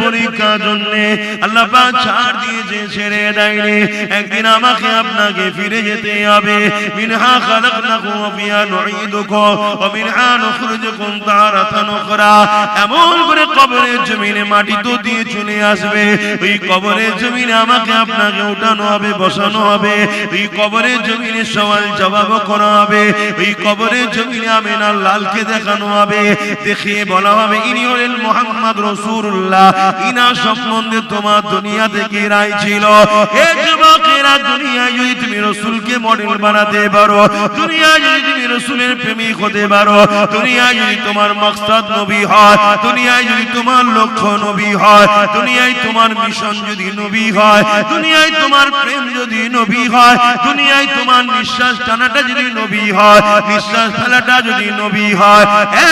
পরীক্ষার জন্য আল্লাহ পাক ছাড় দিয়েছে, ছেড়ে দেয়নি। একদিন আমাকে আপনাকে ফিরে যেতে হবে। মিনহা খালাকনাকুম ওয়া ফিহা নুঈদুকুম ওয়া মিনহা নুখরিজুকুম তারাতান উখরা। এমন করে কবরের জমিনে মাটি তো দিয়ে চলে আসবে, ওই কবরের জমিনে আমাকে আপনাকে উঠানো হবে, বসানো হবে, ওই কবরের জমিনে সওয়াল জবাব করা হবে, ওই কবরের জমিনে আমিনার লালকে দেখানো হবে, দেখিয়ে বলা হবে ইনি হলেন মুহাম্মদ রাসূলুল্লাহ, ইনার সম্বন্ধে তোমার দুনিয়া থেকে রায় ছিল। এ যুবকেরা, দুনিয়ায় যদি তুমি রাসূলকে মডেল বানাতে পারো, দুনিয়ায় যদি তুমি রাসূলের প্রেমিক হতে পারো, দুনিয়ায় যদি তোমার মাকসাদ নবী হয়, দুনিয়ায় যদি তোমার লক্ষ্য নবী হয়, দুনিয়ায় তোমার মিশন যদি নবী হয়, দুনিয়ায় তোমার প্রেম যদি নবী হয়, দুনিয়ায় তোমার নিঃশ্বাস টানাটা যদি নবী হয়, নিঃশ্বাস ফেলাটা যদি নবী হয়,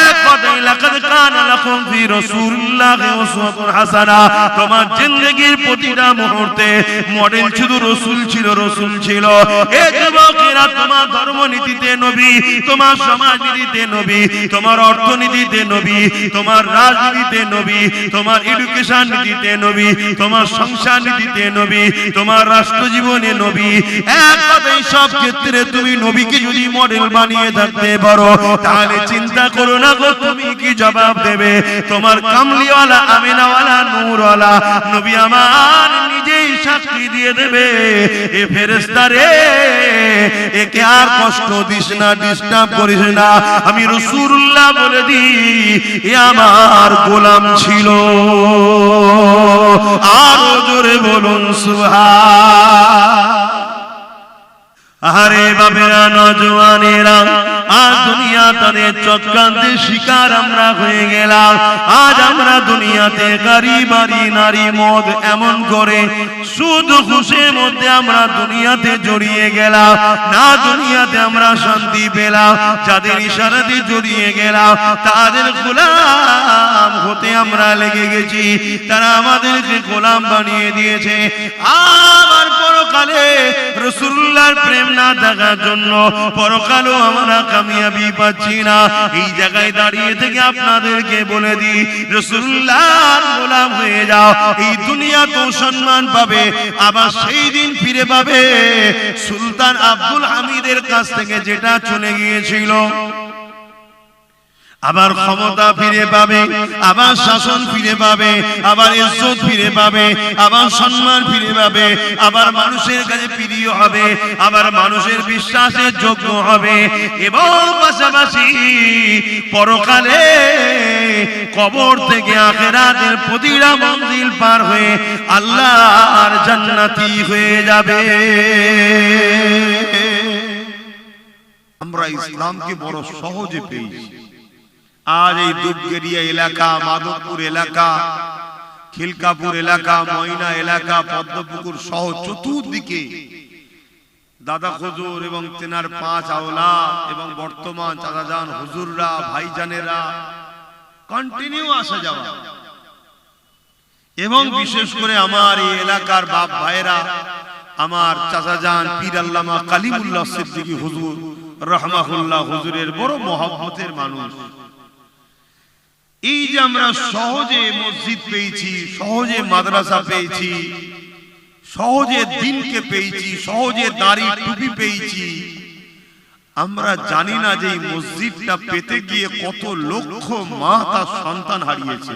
এক কথায় লাকাদ কানা লাকুম ফি রাসূলিল্লাহি উসওয়াতুন হাসানা। তোমার জিন্দেগীর প্রতিটা মুহূর্তে মডেল শুধু রাসূল ছিল, রাসূল ছিল। এ যুবকেরা, তোমার ধর্মনীতিতে নবী, তোমার সমাজনীতিতে নবী, তোমার অর্থনীতিতে নবী, তোমার রাজনীতিতে নবী, তোমার এডুকেশন নীতিতে নবী, তোমার সংসার নীতিতে নবী, তোমার রাষ্ট্র জীবনে নবী। এক কথায় সব ক্ষেত্রে তুমি নবীকে যদি মডেল বানিয়ে থাকতে পারো, তাহলে চিন্তা করো না গো তুমি কি জবাব দেবে। তোমার কামলিওয়ালা, আমিনাওয়ালা, নূরওয়ালা নবী আমার নিজেই সাক্ষী দিয়ে দেবে, এ ফেরেশতা রে, একে আর কষ্ট দিস না, ডিস্টার্ব করিস না, আমি রাসূলুল্লাহ বলে দি এ আমার গোলাম ছিল। আরো জোরে বলুন সুবহান। আরে বাবেরা, নওজওয়ানেরা, আজ দুনিয়া তাদের চক্রান্তের শিকার আমরা হয়ে গেলাম। আজ আমরা দুনিয়াতে গাড়ি, বাড়ি, নারী, মদ, এমন করে সুদ ঘুষের মধ্যে আমরা দুনিয়াতে জড়িয়ে গেলাম। না দুনিয়াতে আমরা শান্তি পেলাম, যাদের ইশারাতে জড়িয়ে গেলাম তাদের গোলাম হতে আমরা লেগে গেছি। তারা আমাদেরকে গোলাম বানিয়ে দিয়েছে। আবার পরকালে রাসূলুল্লাহর প্রেম না থাকার জন্য পরকালও আমরা কামিয়াবি পাচ্ছি না। এই জায়গায় দাঁড়িয়ে থেকে আপনাদেরকে বলে দিই, রাসূলুল্লাহর গোলাম হয়ে যাও, এই দুনিয়া তো সম্মান পাবে, আবার সেই দিন ফিরে পাবে সুলতান আব্দুল হামিদের কাছ থেকে যেটা চলে গিয়েছিল। আবার ক্ষমতা ফিরে পাবে, আবার শাসন ফিরে পাবে, আবার ইজ্জত ফিরে পাবে, আবার সম্মান ফিরে পাবে, আবার মানুষের কাছে প্রিয় হবে, আবার মানুষের বিশ্বাসের যোগ্য হবে। এবং পাশাপাশি পরকালে কবর থেকে আখিরাতের প্রতিটা মঞ্জিল পার হয়ে আল্লাহর জান্নাতি হয়ে যাবে। আমরা ইসলামকে বড় সহজে পেয়েছি। আজ এই দুবগেরিয়া এলাকা, মাধবপুর এলাকা, খিলকাপুর এলাকা, ময়না এলাকা, পদ্মপুকুর সহ চতুর্দিকে দাদা হুজুর এবং তেনার 5 আওলাদ এবং বর্তমান চাচাজান হুজুররা, ভাইজানেরা কন্টিনিউ আসা যাওয়া। এবং বিশেষ করে আমার এই এলাকার বাপ ভাইরা, আমার চাচাজান পীর আল্লামা কালিমুল্লাহ সিদ্দিকী হুজুর রাহমাহুল্লাহ হুজুরের বড় মহব্বতের মানুষ। এই যে আমরা সহজে মসজিদ পেয়েছি, সহজে মাদ্রাসা পেয়েছি, সহজে দিনকে পেয়েছি, সহজে দাড়ি টুপি পেয়েছি, আমরা জানি না যে এই মসজিদটা পেতে গিয়ে কত লক্ষ মা তার সন্তান হারিয়েছে।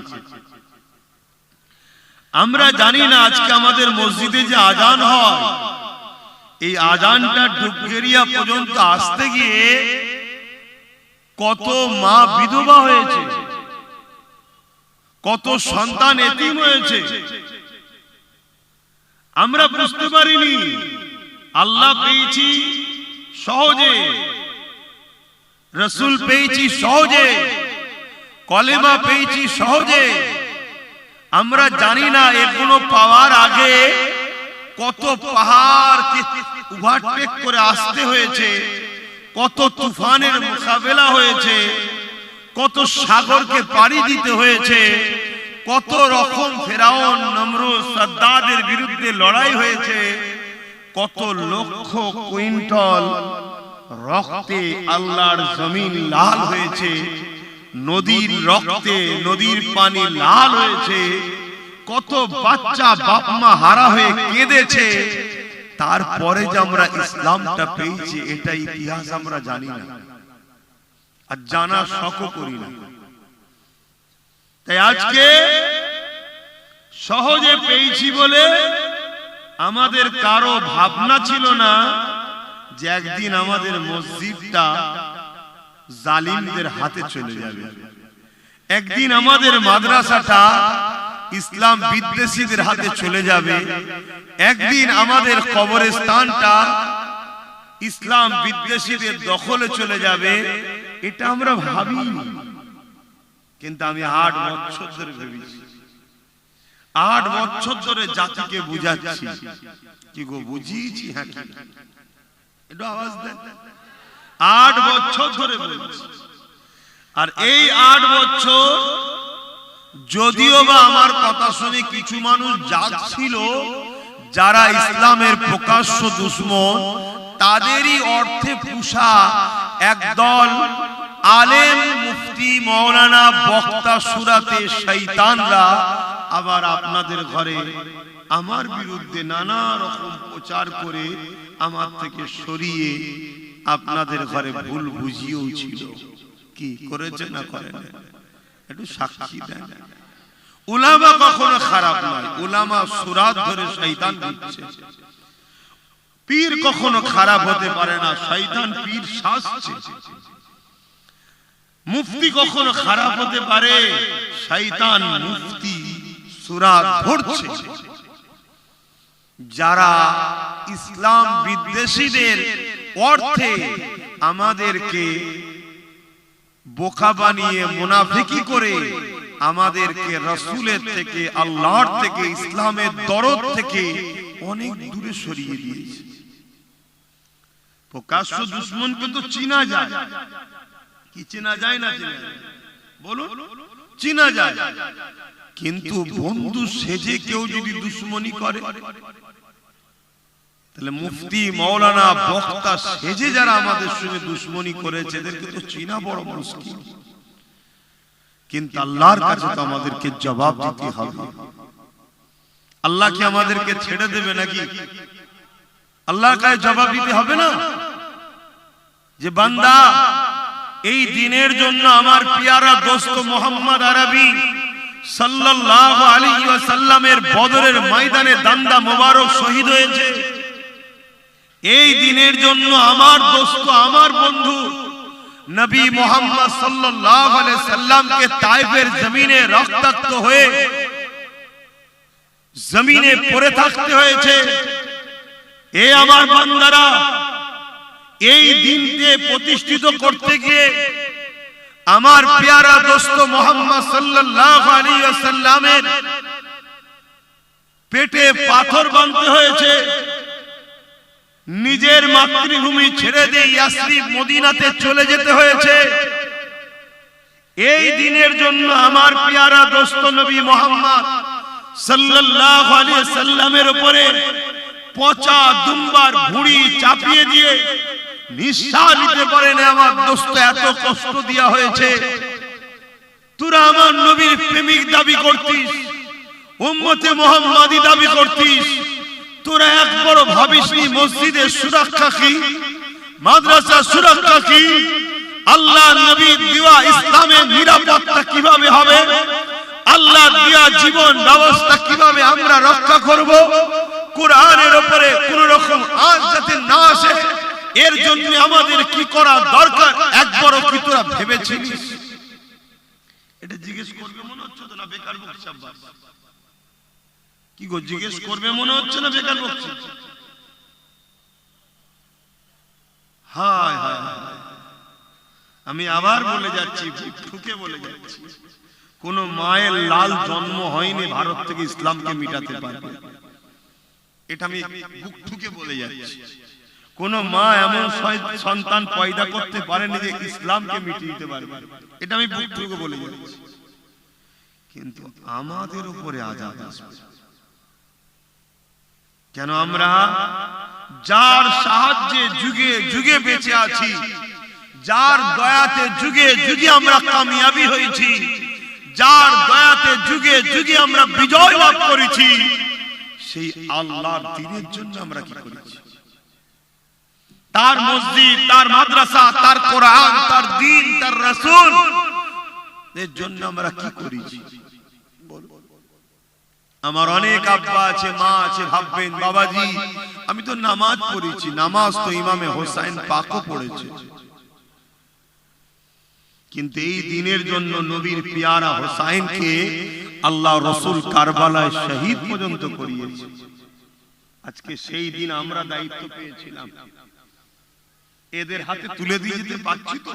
আমরা জানি না আজকে আমাদের মসজিদে যে আজান হয়, এই আজানটা ডুবগেরিয়া পর্যন্ত আসতে গিয়ে কত মা বিধবা হয়েছে, কত সন্তান এতিম হয়েছে। আমরা বুঝতে পারিনি। আল্লাহ পেয়েছি সহজে, রাসূল পেয়েছি সহজে, কলেমা পেয়েছি সহজে। আমরা জানি না এগুলো পাওয়ার আগে কত পাহাড়কে ওভারটেক করে আসতে হয়েছে, কত তুফানের মোকাবেলা হয়েছে, কত সাগরকে পাড়ি দিতে হয়েছে, কত রকম ফেরাউন, নমরুদ, সাদ্দাদের বিরুদ্ধে লড়াই হয়েছে, কত লক্ষ কুইন্টাল রক্তে আল্লাহর জমিন লাল হয়েছে, নদীর রক্তে নদীর পানি লাল হয়েছে, কত বাচ্চা বাপ মা হারা হয়ে কেঁদেছে, তারপরে যে আমরা ইসলামটা পেয়েছি এটা ইতিহাস আমরা জানি না, আর জানা শখও করি না। তাই আজকে সহজে পেয়েছি বলে আমাদের কারো ভাবনা ছিল না যে একদিন আমাদের মসজিদটা জালিমদের হাতে চলে যাবে, একদিন আমাদের মাদ্রাসাটা ইসলাম বিদ্বেষীদের হাতে চলে যাবে, একদিন আমাদের কবরস্থানটা ইসলাম বিদ্বেষীদের দখলে চলে যাবে। এটা আমরা ভাবিনি, কিন্তু আমি 8 বছর ধরে ভেবেছি, 8 বছর ধরে জাতিকে বুঝাচ্ছি। কি গো বুঝিয়েছি? হ্যাঁ, একটু আওয়াজ দেন। 8 বছর ধরে বলছি। আর এই 8 বছর যদিও বা আমার কথা শুনে কিছু মানুষ যাচ্ছিল যারা ইসলামের প্রকাশ্য দুশমন, তাদেরই অর্থে পুষা একদল আলেম, মুফতি, মাওলানা, বক্তা, সুরাতে শয়তানরা আবার আপনাদের ঘরে আমার বিরুদ্ধে নানা রকম প্রচার করে আমার থেকে সরিয়ে আপনাদের ঘরে ভুল বুঝিয়েও ছিল। কি করেছে না করেন একটু সাক্ষী দেন। উলামা কখনো খারাপ নয়, উলামা সুরাত ধরে শয়তান দিচ্ছে। পীর কখনো খারাপ হতে পারে না, শয়তান পীর সাজছে। মুফতি কখনো খারাপ হতে পারে, শয়তান মুফতি সুরাত ধরছে। যারা ইসলাম বিদ্বেষীদের অর্থে আমাদেরকে বোকা বানিয়ে মুনাফিকি করে আমাদেরকে রাসূলের থেকে, আল্লাহর থেকে, ইসলামের দরদ থেকে অনেক দূরে সরিয়ে দিয়েছে। প্রকাশ্য দুশমনকে তো চিনা যায়, কি চিনা যায় না? বলুন, চিনা যায়। কিন্তু বন্ধু সেজে কেউ যদি দুশমনি করে, তাহলে মুফতি, মাওলানা, বক্তা সেজে যারা আমাদের সঙ্গে দুশমনি করেছে এদেরকে তো চিনা বড় মুশকিল। কিন্তু আল্লাহর কাছে তো আমাদেরকে জবাব দিতে হবে। আল্লাহ কি আমাদেরকে ছেড়ে দেবে নাকি? আল্লাহর কাছে জবাব দিতে হবে না যে বান্দা এই দিনের জন্য আমার পিয়ারা দোস্ত মোহাম্মদ আরবি সাল্লাল্লাহু আলাইহি ওয়াসাল্লামের বদরের ময়দানে দান্দা মোবারক শহীদ হয়েছে। এই দিনের জন্য আমার দোস্ত, আমার বন্ধু নবী মুহাম্মদ সাল্লাল্লাহু আলাইহি সাল্লামকে তায়েফের জমিনে রক্তাক্ত হয়ে জমিনে পড়ে থাকতে হয়েছে। এ আমার বান্দারা, এই দিনকে প্রতিষ্ঠিত করতে গিয়ে আমার প্যারা দোস্ত মুহাম্মদ সাল্লাল্লাহু আলাইহি ওয়াসাল্লামের পেটে পাথর বাঁধতে হয়েছে। নিজের মাতৃভূমি ছেড়ে দিয়ে ইয়াসরিব মদিনাতে চলে যেতে হয়েছে। এই দিনের জন্য আমার প্যারা দোস্ত নবী মুহাম্মদ সাল্লাল্লাহু আলাইহি সাল্লামের উপরে পচা দুম্বার ভুঁড়ি চাপিয়ে দিয়ে নিঃশ্বাস নিতে পারেন আমার দোস্ত, এত কষ্ট দেয়া হয়েছে। তোরা আমার নবীর প্রেমিক দাবি করতিস, উম্মতে মুহাম্মাদি দাবি করতিস, তোরা একবার ভাবিসনি মসজিদের সুরক্ষা কি, মাদ্রাসা সুরক্ষা কি, আল্লাহ নবীর দেওয়া ইসলামের নিরাপত্তা কিভাবে হবে, আল্লাহ দেওয়া জীবন ব্যবস্থা কিভাবে আমরা রক্ষা করব, কোরআনের উপরে কোন রকম আঁচ যাতে না আসে এর জন্য আমাদের কি করা দরকার একবারও কি তোরা ভেবেছিস? এটা জিজ্ঞেস করবে মনে হচ্ছে তো না বেকার বকছি? কি গো জিজ্ঞেস করবে মনে হচ্ছে না বেকার বকছি? হায় হায়, আমি আবার বলে যাচ্ছি, ঠুকে বলে যাচ্ছি, কোন মায়ের লাল জন্ম হয়নি ভারত থেকে ইসলামকে মিটাতে পারবে। এটা আমি বুক ঠুকে বলে যাচ্ছি। কোন মা এমন সন্তান পয়দা করতে পারেনি যে ইসলামকে মিটিয়ে দিতে পারবে। এটা আমি বুক ঠুকে বলে যাচ্ছি। কিন্তু আমাদের উপরে আযাব আসবে কেন? আমরা যার সাহায্যে যুগে যুগে বেঁচে আছি, যার দয়াতে যুগে যুগে আমরা কামিয়াবি হয়েছি, যার দয়াতে যুগে যুগে আমরা বিজয় লাভ করেছি, সেই আল্লাহর দ্বীনের জন্য আমরা কি করেছি? তার মসজিদ, তার মাদ্রাসা, তার কোরআন, তার দ্বীন, তার রাসূল এর জন্য আমরা কি করেছি? আমার অনেক আব্বা আছে, মা আছে, ভাববেন বাবাজি আমি তো নামাজ পড়েছি। নামাজ তো ইমামে হোসাইন পাকও পড়েছে, কিন্তু এই দিনের জন্য নবীর পিয়ারা হোসাইনকে আল্লাহ রাসূল কারবালায় শহীদ পর্যন্ত করিয়েছে। আজকে সেই দিন আমরা দায়িত্ব পেয়েছিলাম, এদের হাতে তুলে দিয়ে যেতে পারছি তো?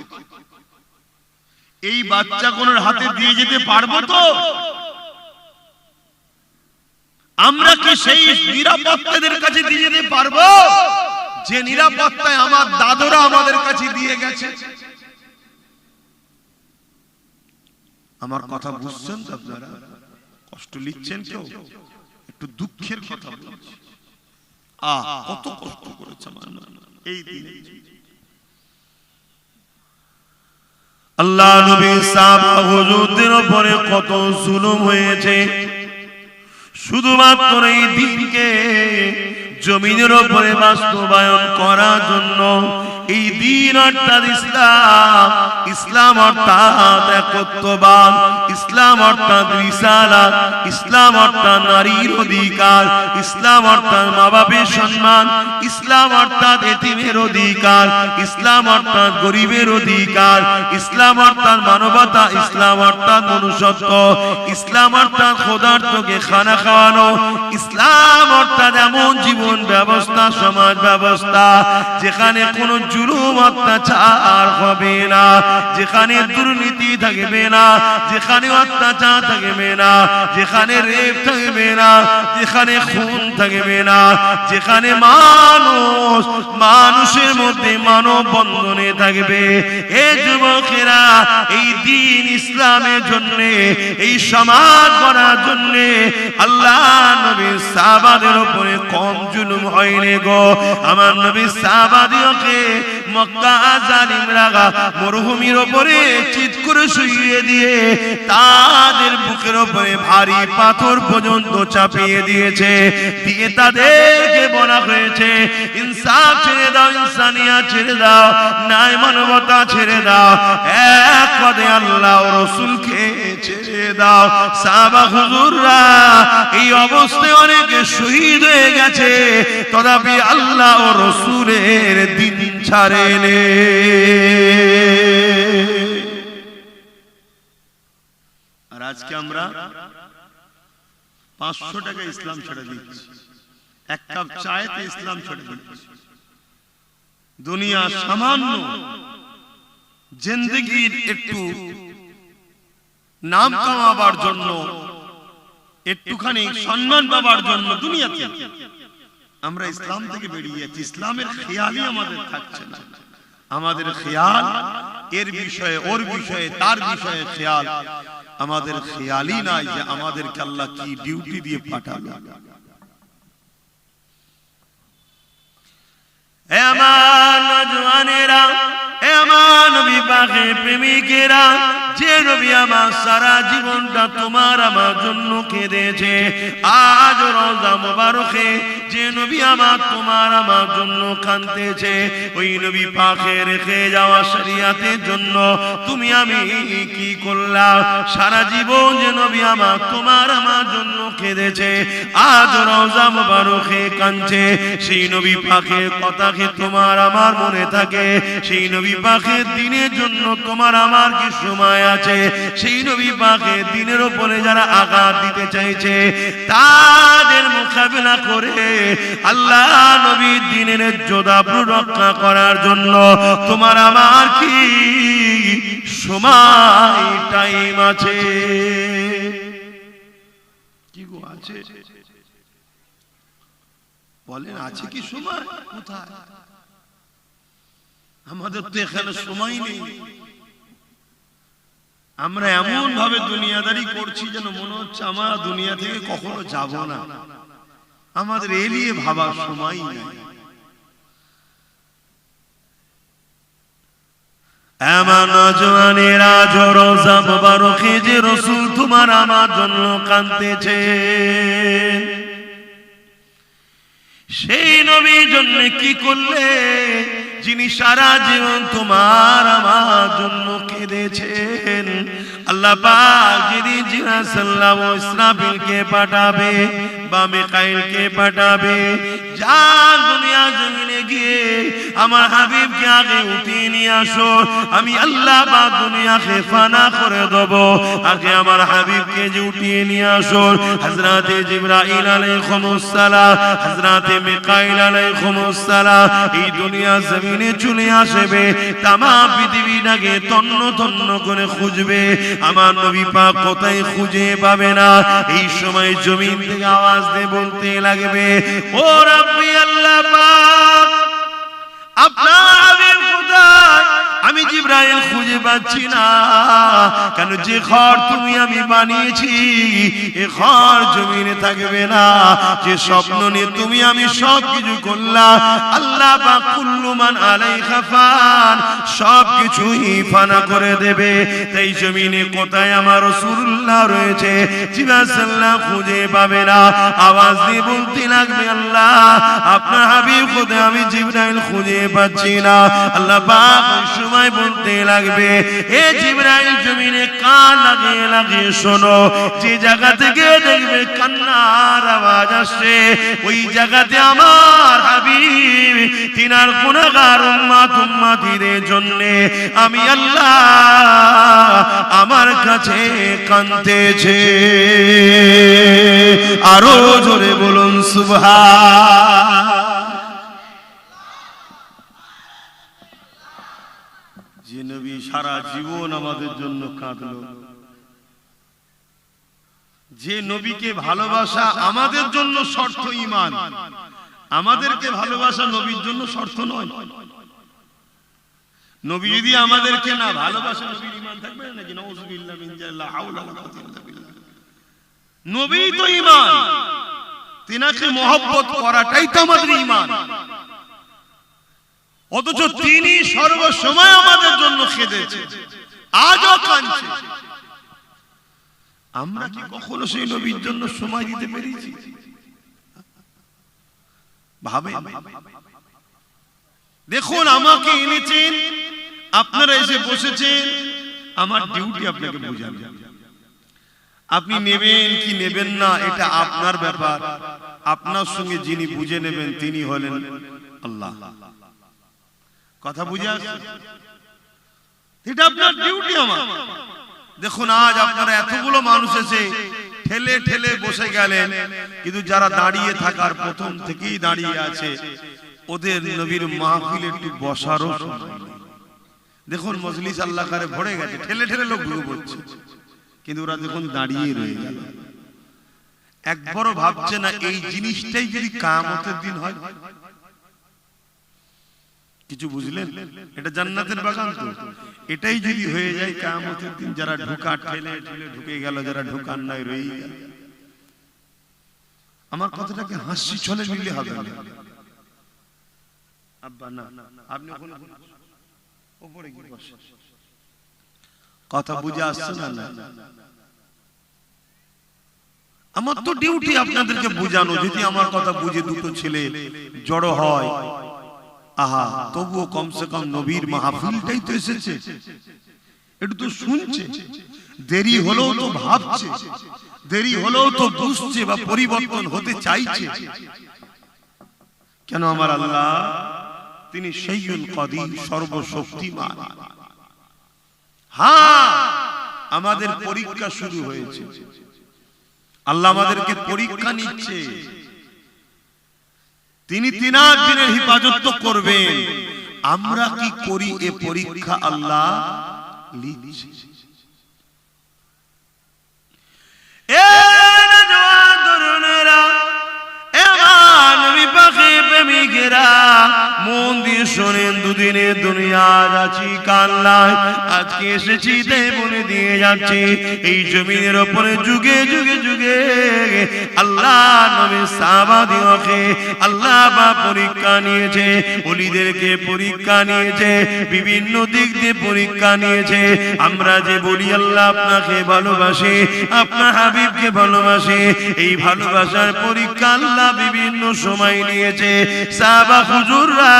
এই বাচ্চাগুলোর হাতে দিয়ে যেতে পারবো তো? আমরা কি সেই নিরাপত্তাদের কাছে দিয়ে যেতে পারবো যে নিরাপত্তায় আমার দাদুরা আমাদের কাছে দিয়ে গেছে? আমার কথা বুঝছেন তো আপনারা? কষ্ট লিখছেন কেউ? একটু দুঃখের কথা বলছি। কত কষ্ট করেছে এই দিনে। আল্লাহ নবী সাহাবা হুজুরদের উপরে কত জুলুম হয়েছে, শুধুমাত্র এই দিনকে জমিনের উপরে বাস্তবায়ন করার জন্য। এই দিন অর্থাৎ ইসলাম, ইসলাম অর্থাৎ একত্ববাদ, ইসলাম অর্থাৎ রিসালাত, ইসলাম অর্থাৎ নারীর অধিকার, ইসলাম অর্থাৎ মা বাপের সম্মান, ইসলাম অর্থাৎ এতিমের অধিকার, ইসলাম অর্থাৎ গরিবের অধিকার, ইসলাম অর্থাৎ মানবতা, ইসলাম অর্থাৎ মনুষ্যত্ব, ইসলাম অর্থাৎ খোদার্থকে খানা খাওয়ানো, ইসলাম অর্থাৎ এমন জীবন ব্যবস্থা, সমাজ ব্যবস্থা যেখানে কোনো জুলুম অত্যাচার হবে না, যেখানে দুর্নীতি থাকবে না, যেখানে অত্যাচার থাকবে না, যেখানে রেপ থাকবে না, যেখানে খুন থাকবে না, যেখানে মানুষের মধ্যে মানব বন্ধনে থাকবে। এই যুবকেরা এই দ্বীন ইসলামের জন্য, এই সমাজ গড়ার জন্য আল্লাহ নবীর সাহাবাদের উপরে কম জুলুম হয়নি গো। আমার নবীর সাহাবাদিওকে মক্কা জালিমরা মরুভূমির উপরে চিৎ করে শুইয়ে দিয়ে তাদের বুকের উপরে ভারী পাথর পর্যন্ত চাপিয়ে দিয়েছে, দিয়ে তাদেরকে বলা হয়েছে ইনসাফ ছেড়ে দাও, ইনসানিয়াত ছেড়ে দাও, ন্যায় মানবতা ছেড়ে দাও, এক পদে আল্লাহ ও রাসূলকে ছেড়ে দাও। সাহাবা হুজুররা এই অবস্থায় অনেকে শহীদ হয়ে গেছে, তথাপি আল্লাহ ও রাসূলের দ্বীন ছাড়েনি। আর আজকে আমরা 500 টাকা ইসলাম ছেড়ে দিচ্ছি, এক কাপ চায়েতে ইসলাম ছেড়ে দিচ্ছি। দুনিয়া সামান্য জিন্দেগির একটু নাম কামাবার জন্য, একটুখানি সম্মান পাবার জন্য দুনিয়াতে আমরা ইসলাম থেকে বেরিয়ে যাচ্ছি। ইসলামের খেয়ালই আমাদের থাকছে না। আমাদের খেয়াল এর বিষয়ে, ওর বিষয়ে, তার বিষয়ে খেয়াল, আমাদের খেয়ালই নাই যে আমাদেরকে আল্লাহ কি ডিউটি দিয়ে পাঠালো। হে আমার নওজওয়ানেরা, হে আমার নবী পাকের প্রেমিকেরা, যে নবী আমার সারা জীবনটা তোমার আমার জন্য কেঁদেছে, আজ রওজা মুবারকে যে নবী আমার তোমার আমার জন্য কাঁদতেছে, ওই নবী পাকে রেখে যাওয়া শরিয়াতের জন্য তুমি আমি কি করলাম? সারা জীবন যে নবী আমার তোমার আমার জন্য কেঁদেছে, আজ রওজা মুবারকে কাঁদছে। সেই নবী পাকের কথাকে তোমার আমার মনে থাকে, সেই নবী পাকের দ্বীনের জন্য তোমার আমার কি সময় আছে? সেই নবী পাকের দ্বীনের উপরে যারা আঘাত দিতে চাইছে তাদের মোকাবেলা করে আল্লাহ নবীর দ্বীনের ইজ্জত রক্ষা করার জন্য তোমার আমার কি সময় টাইম আছে? কি গো আছে? বলেন আছে কি সময়? কোথায়? আমাদের তো এখানে সময় নেই। আমরা এমন ভাবে দুনিয়াদারি করছি যেন মনে হচ্ছে আমরা দুনিয়া থেকে কখনো যাব না। আমাদের এ নিয়ে ভাবার সময় নেই। আমার নওজওয়ানেরা রোজা মুবারকে যে রাসূল তোমার আমার জন্য কাঁদতেছে, সেই নবীর জন্য কি করলে যিনি সারা জীবন তোমার আমার জন্য কেঁদেছেন। আল্লাহ পাক যেদিন জিবরাইল সাল্লাল্লাহু আলাইহি ইসরাফিলকে পাঠাবে বা মিকাইলকে পাঠাবে, যা দুনিয়া জমিনে গিয়ে আমার হাবিবকে আগে উঠিয়ে নিয়ে আসো, আমি আল্লাহ পাক দুনিয়াকে ফানা করে দেব। আগে আমার হাবিবকে যে উঠিয়ে নিয়ে আসো, হযরতে জিবরাইল আলাইহিস সালাম, হযরতে মিকাইল আলাইহিস সালাম এই দুনিয়া জমিনে চলে আসবে, তামাম পৃথিবীটাকে তন্ন তন্ন করে খুঁজবে, আমার নবী পাক কোথায় খুঁজে পাবে না। এই সময় জমিন থেকে আওয়াজ দিয়ে বলতে লাগবে, ও রাব্বি আল্লাহ পাক, আপনার হাবিব কোথায়? আমি জিবরাইল খুঁজে পাচ্ছি না। কেন? যে ঘর তুমি আমি বানিয়েছি এ ঘর জমিনে থাকবে না। যে স্বপ্ন নিয়ে তুমি আমি সব কিছু করলাম, আল্লাহ পাক কুল্লু মান আলাইহা ফান, সব কিছুই ফানা করে দেবে। তাই জমিনে কোথায় আমার রাসূলুল্লাহ রয়েছে জিবরাইল সাল্লাল্লাহু খুঁজে পাবে না। আওয়াজ দিয়ে বলতে লাগবে, আল্লাহ আপনার হাবিব কোথায়? আমি জিবরাইল খুঁজে পাচ্ছি না। আল্লাহ পাক ওই সময় বলতে লাগবে, এ জিবরাইল জমিনে কান লাগিয়ে লাগিয়ে শোনো, যে জায়গা থেকে দেখবে কান্নার আওয়াজ আসছে, ওই জায়গাতে আমার হাবিব তিনার গুনাহগার উম্মত উম্মতিদের জন্য আমি আল্লাহ আমার কাছে কাঁদতেছে। আরো জোরে বলুন সুবহান। যে নবী সারা জীবন আমাদের জন্য কাঁদলো, যে নবীকে ভালোবাসা আমাদের জন্য শর্ত ঈমান, আমাদেরকে ভালোবাসা নবীর জন্য শর্ত নয়। নবী যদি আমাদেরকে না ভালোবাসে, নবীর ঈমান থাকবে নাকি? নাউযুবিল্লাহ মিন জাল্লা হাওলা ওয়ালা কুওয়াতা ইল্লা বিল্লাহ। নবী তো ঈমান, তিনাকে মহব্বত করাটাই তো আমাদের ঈমান। অথচ তিনি সর্বসময় আমাদের জন্য কেঁদেছে, আজও কাঁদছে। আমরা কি কখনো সেই নবীর জন্য সময় দিতে পেরেছি? ভাবে দেখুন, আমাকে এনেছেন, আপনারা এসে বসেছেন, আমার ডিউটি আপনাকে বোঝানো। আপনি নেবেন কি নেবেন না এটা আপনার ব্যাপার। আপনার সঙ্গে যিনি বুঝে নেবেন তিনি হলেন আল্লাহ। কথা বুঝে আসছে? এটা আপনার ডিউটি, আমার। দেখুন, আজ আপনারা এতগুলো মানুষ এসে ঠেলে ঠেলে বসে গেলেন, কিন্তু যারা দাঁড়িয়ে থাকার প্রথম থেকেই দাঁড়িয়ে আছে, ওদের নবীর মাহফিলে একটু বসারও সময় নেই। দেখুন, মজলিস আল্লাহ করে ভরে গেছে, ঠেলে ঠেলে লোক ঢুকে পড়ছে, কিন্তু ওরা দেখুন দাঁড়িয়ে রয়ে গেল। একবারও ভাবছে না এই জিনিসটাই যদি কিয়ামতের দিন হয়। কিছু বুঝলেন? এটা জান্নাতের বাগান তো। এটাই যদি হয়ে যায় কিয়ামতের দিন, যারা ঢোকা ঠেলে ঠেলে ঢুকে গেল, যারা ঢোকার নাই রয়ে গেল। আমার কথাটাকে হাসি ছলে নিলে হবে না। আব্বা না, আপনি ওখানে উপরে গিয়ে বসে। কথা বুঝে আসছে না? না, আমার তো ডিউটি আপনাদেরকে বোঝানো। যদি আমার কথা বুঝে দুটো ছেলে জড়ো হয়, আহা, তবুও কমসে কম নবীর মাহফিলটাই তো এসেছে, একটু তো শুনছে। দেরি হলেও তো ভাবছে, দেরি হলেও তো বুঝছে বা পরিবর্তন হতে চাইছে। কেন? আমার আল্লাহ তিনি শাইউল কাদির, সর্বশক্তিমান। হ্যাঁ, আমাদের পরীক্ষা শুরু হয়েছে। আল্লাহ আমাদেরকে পরীক্ষা নিচ্ছে। তিনি তিনার দিনের হিফাজত করবেন। আমরা কি করি এ পরীক্ষা আল্লাহ নিচ্ছে। এ নওজওয়ান তরুণেরা, এ নবী পাখি প্রেমিকেরা মন দিয়ে শোনেন, দুদিনের দুনিয়া আছি কাল্লায়, আজকে এসেছি তাই বলে দিয়ে যাচ্ছি। এই জমিনের ওপরে যুগে যুগে যুগে আল্লাহ নবী সাহাবাদিওকে আল্লাহ বা পরীক্ষা নিয়েছে, ওলিদেরকে পরীক্ষা নিয়েছে, বিভিন্ন দিক দিয়ে পরীক্ষা নিয়েছে। আমরা যে বলি আল্লাহ আপনাকে ভালোবাসে, আপনার হাবিবকে ভালোবাসে, এই ভালোবাসার পরীক্ষা আল্লাহ বিভিন্ন সময় নিয়েছে। সাহাবা হুজুররা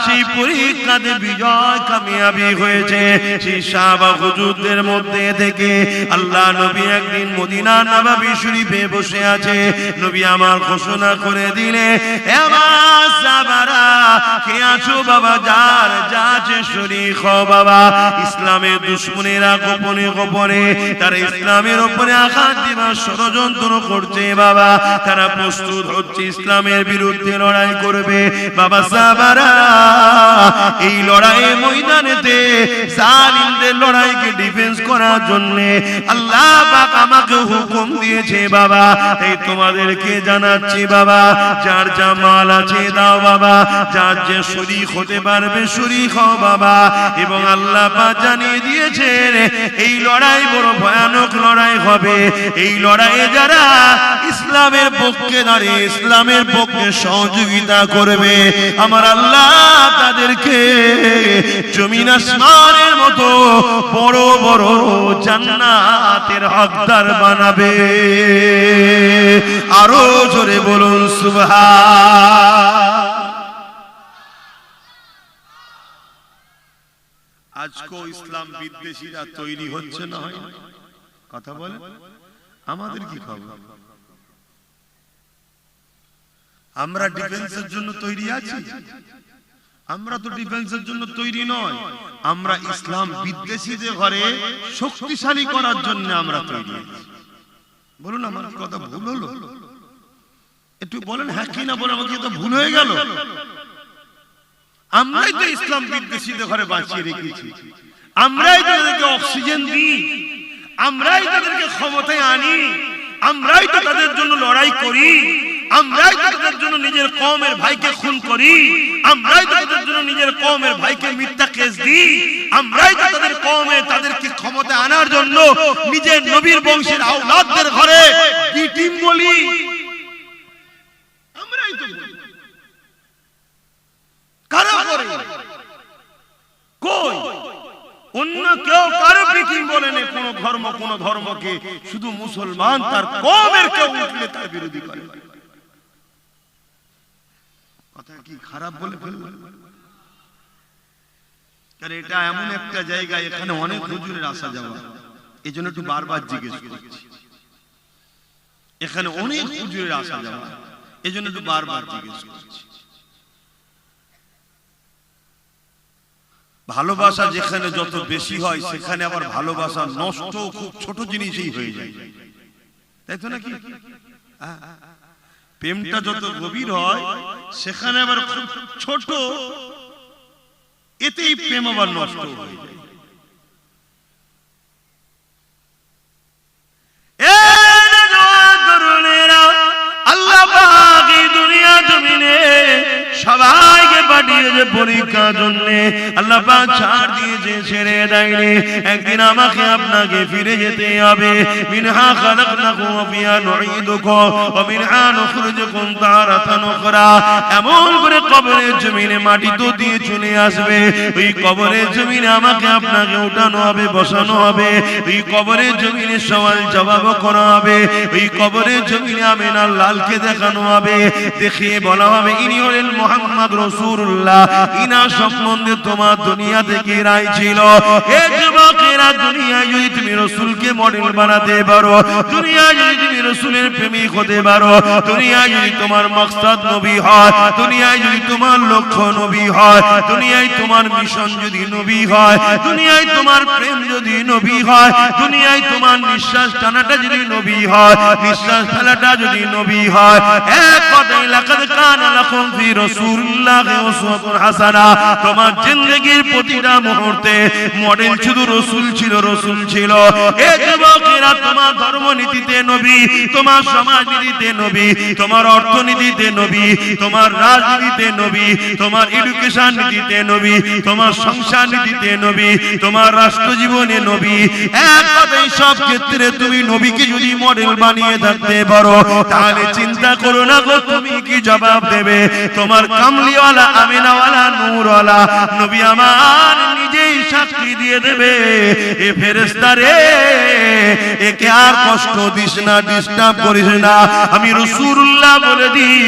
সেই পরীক্ষাতে বিজয় কামিয়াবি হয়েছে। সেই সাহাবা হুজুরদের মধ্যে থেকে আল্লাহ নবী একদিন মদিনা নববী শরীফে বসে আছে। নবী আমার ঘোষণা করে দিলে, আমার সাহাবারা কে আছো বাবা, যার যা আছে শরীক হও বাবা। ইসলামের দুশমনেরা গোপনে গোপনে তারা ইসলামের উপরে আঘাত দিবার ষড়যন্ত্র করছে বাবা, তারা প্রস্তুত হচ্ছে ইসলামের বিরুদ্ধে লড়াই করবে বাবা। সাহাবারা এই লড়াইয়ের ময়দানেতে জালিমদের লড়াইকে ডিফেন্স করার জন্য আল্লাহ পাক আমাকে হুকুম দিয়েছে বাবা। এই তোমাদেরকে জানাচ্ছি বাবা, যার যা মাল আছে দাও বাবা, যার যে শরীক হতে পারবে শরীক হও বাবা। এবং আল্লাহ পাক জানিয়ে দিয়েছেন এই লড়াই বড় ভয়ানক লড়াই হবে। এই লড়াইয়ে যারা ইসলামের পক্ষে দাঁড়িয়ে ইসলামের পক্ষে সহযোগিতা করবে, আমার আল্লাহ তাদেরকে জমিন আসমানের মতো বড় বড় জান্নাতের হকদার বানাবে। আরো জোরে বলুন সুবহান। আজকে ইসলাম বিদ্বেষীরা তৈরি হচ্ছে না, হয় কথা বলে, আমাদের কি খবর? আমরা ডিফেন্সের জন্য তৈরি আছি? আমরা তো ডিফেন্সের জন্য তৈরি নয়, আমরা ইসলাম বিদ্বেষীদের ঘরে শক্তিশালী করার জন্য আমরা তৈরি আছি। বলুন আমার কথা ভুল হলো? একটু বলেন হ্যাঁ কি না, বলে আমাকে তো ভুল হয়ে গেল। আমরাই তো ইসলাম বিদ্বেষীদের ঘরে বাঁচিয়ে রেখেছি, আমরাই তাদেরকে অক্সিজেন দিই, আমরাই তাদেরকে ক্ষমতায় আনি, আমরাই তো তাদের জন্য লড়াই করি, আমরাই তো তাদের জন্য নিজের কওমের ভাইকে খুন করি, আমরাই তো তাদের জন্য নিজের কওমের ভাইকে মিথ্যা কেস দিই, আমরাই তো তাদের কওমে তাদেরকে ক্ষমতায় আনার জন্য নিজের নবীর বংশের আওলাদদের ঘরে বিটিম বলি। আমরাই তো কারা করে? কই অন্য কেউ কারো বিটিম বলে না। কোন ধর্মকে শুধু মুসলমান তার কওমের কেউ উঠলে তার বিরোধী করে। কথা কি খারাপ বলে ফেলল? কারণ এটা এমন একটা জায়গা, এখানে অনেক হুজুরের আসা যাওয়া, এই জন্য একটু বারবার জিজ্ঞেস করছি। এখানে অনেক হুজুরের আসা যাওয়া, এই জন্য একটু বারবার জিজ্ঞেস করছি। ভালোবাসা যেখানে যত বেশি হয়, সেখানে আবার ভালোবাসা নষ্ট খুব ছোট জিনিসই হয়ে যায়, তাই তো নাকি? প্রেমটা যত গভীর হয়, সেখানে আবার খুব ছোট, এতেই প্রেম আবার নষ্ট হয়ে যায়। আল্লাহ পাক এই দুনিয়া জমিনে সবাইকে পাঠিয়েছে পরীক্ষার জন্য। আল্লাহ পাক ছাড় দিয়েছে, ছেড়ে দেয়নি। একদিন আমাকে আপনাকে ফিরে যেতে হবে। মিনহা খালাকনাকুম ওয়া ফিহা নুঈদুকুম ওয়া মিনহা নুখরিজুকুম তারাতান উখরা। এমন করে কবরের জমিনে মাটি তো দিয়ে চলে আসবে, ওই কবরের জমিনে আমাকে আপনাকে উঠানো হবে, বসানো হবে। ওই কবরের জমিনে সওয়াল জবাব করা হবে। ওই কবরের জমিনে আমিনার লালকে দেখানো হবে, দেখিয়ে বলা হবে ইনি হলেন মুহাম্মদ রাসূলুল্লাহ, ইনার সম্বন্ধে তোমার দুনিয়া থেকে রায় ছিল। এ যুবকেরা, দুনিয়ায় যদি তুমি রাসূলকে মডেল বানাতে পারো, দুনিয়ায় যদি তুমি রাসূলের প্রেমিক হতে পারো, দুনিয়ায় যদি তোমার মাকসাদ নবী হয়, দুনিয়ায় যদি তোমার লক্ষ্য নবী হয়, দুনিয়ায় তোমার মিশন যদি নবী হয়, দুনিয়ায় তোমার প্রেম যদি নবী হয়, দুনিয়ায় তোমার নিঃশ্বাস টানাটা যদি নবী হয়, নিঃশ্বাস ফেলাটা যদি নবী হয়, এক কথায় লাকাদ কানা লাকুম ফি রাসূলিল্লাহি উসওয়াতুন হাসানাহ। তোমার জিন্দেগীর প্রতিটা মুহূর্তে মডেল শুধু রাসূল ছিল, রাসূল ছিল। এ যুবকেরা, বোনেরা, তোমার ধর্মনীতিতে নবী, তোমার সমাজনীতিতে নবী, তোমার অর্থনীতিতে নবী, তোমার রাজনীতিতে নবী, তোমার এডুকেশন নীতিতে নবী, তোমার সংসার নীতিতে নবী, তোমার রাষ্ট্র জীবনে নবী। এক কথায় সব ক্ষেত্রে তুমি নবীকে যদি মডেল বানিয়ে থাকতে পারো, তাহলে চিন্তা করো না গো তুমি কি জবাব দেবে। তোমার কামলিওয়ালা, আমিনাওয়ালা, নূরওয়ালা নবী আমার নিজেই সাক্ষী দিয়ে দেবে, এ ফেরেশতা রে, একে আর কষ্ট দিস না, ডিস্টার্ব করিস না। আমি রাসূলুল্লাহ বলে দিই,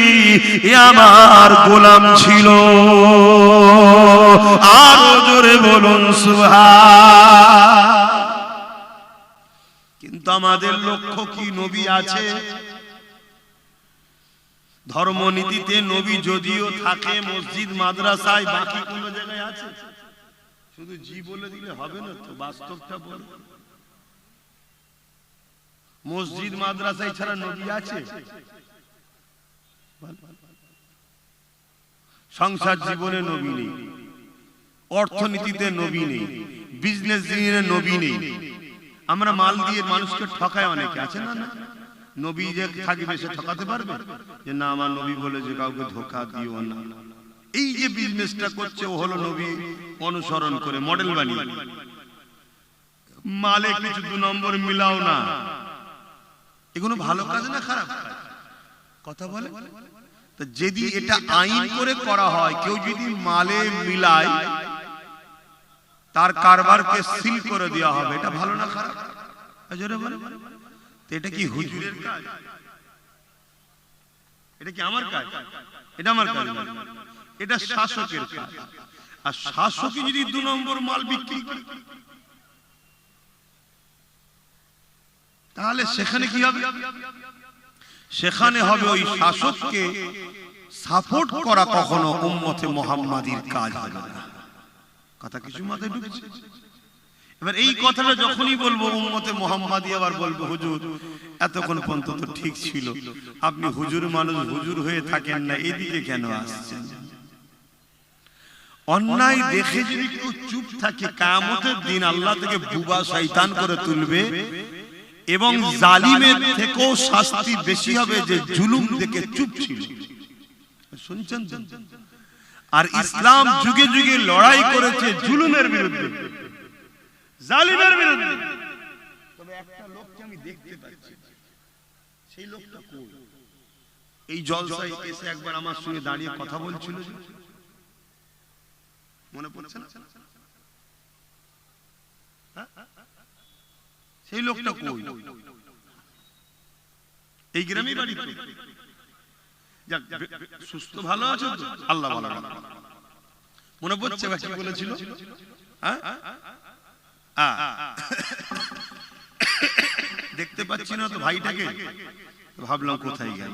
এ আমার গোলাম ছিল। আরো জোরে বলুন সুবহান। কিন্তু আমাদের লক্ষ্য কি? নবী আছে, ধর্মনীতিতে নবী যদিও থাকে মসজিদ মাদ্রাসায়, বাকি কোন জায়গায় আছে? শুধু জি বলে দিলে হবে না তো, বাস্তবটা বল। মসজিদ মাদ্রাসায় ছাড়া নবী আছে? সংসার জীবনে নবী নেই, অর্থনীতিতে নবী নেই, বিজনেস জীবনে নবী নেই। আমরা মাল দিয়ে মানুষকে ঠকায় অনেকে, আছে না? না, নবী যে থাকবে সে ঠকাতে পারবে যে না আমার নবী বলে যে কাউকে ধোঁকা দিও না। এই যে বিজনেসটা করছে ও হলো নবী অনুসরণ করে মডেল বানিয়ে। মালে কিছু 2 নম্বর মিলাও না, এগুলো ভালো কাজ না খারাপ কথা বলে? তো যদি এটা আইন করে করা হয়, কেউ যদি মালে মিলায় তার কারবারকে সিল করে দেওয়া হবে, এটা ভালো না খারাপ? জোরে বলে। তো এটা কি হুজুরের কাজ? এটা কি আমার কাজ? এটা আমার কাজ না, এটা শাসকের কাজ। আর শাসকই যদি 2 নম্বর মাল বিক্রি করে, তাহলে সেখানে কি হবে? সেখানে হবে ওই শাসককে সাপোর্ট করা, কখনো উম্মতে মুহাম্মাদির কাজ হবে না। কথা কিছু মাথায় ঢুকছে? এবার এই কথাটা যখনই বলবো উম্মতে মুহাম্মাদি, আবার বলবো হুজুর এতক্ষণ পর্যন্ত তো ঠিক ছিল, আপনি হুজুর মানুষ, হুজুর হয়ে থাকেন না, এইদিকে কেন আসছেন? অন্যায় দেখে যদি কেউ চুপ থাকে, কিয়ামতের দিন আল্লাহ থেকে বুবা শয়তান করে তুলবে, এবং জালিমের থেকেও শাস্তি বেশি হবে যে জুলুম দেখে চুপ ছিল। শুনছেন? আর ইসলাম যুগে যুগে লড়াই করেছে জুলুমের বিরুদ্ধে, জালিমের বিরুদ্ধে। তবে একটা লোককে আমি দেখতে পাচ্ছি, সেই লোকটা কই? এই জলসায় এসে একবার আমার সঙ্গে দাঁড়িয়ে কথা বলছিল, মনে পড়ছে না? সেই লোকটা কই? এই গ্রামে বাড়ি তো? যাক, সুস্থ ভালো আছো তো? আল্লাহ ভালো রাখে। মনে পড়ছে বা কি বলেছিল? দেখতে পাচ্ছি না তো ভাইটাকে, ভাবলাম কোথায় গেল,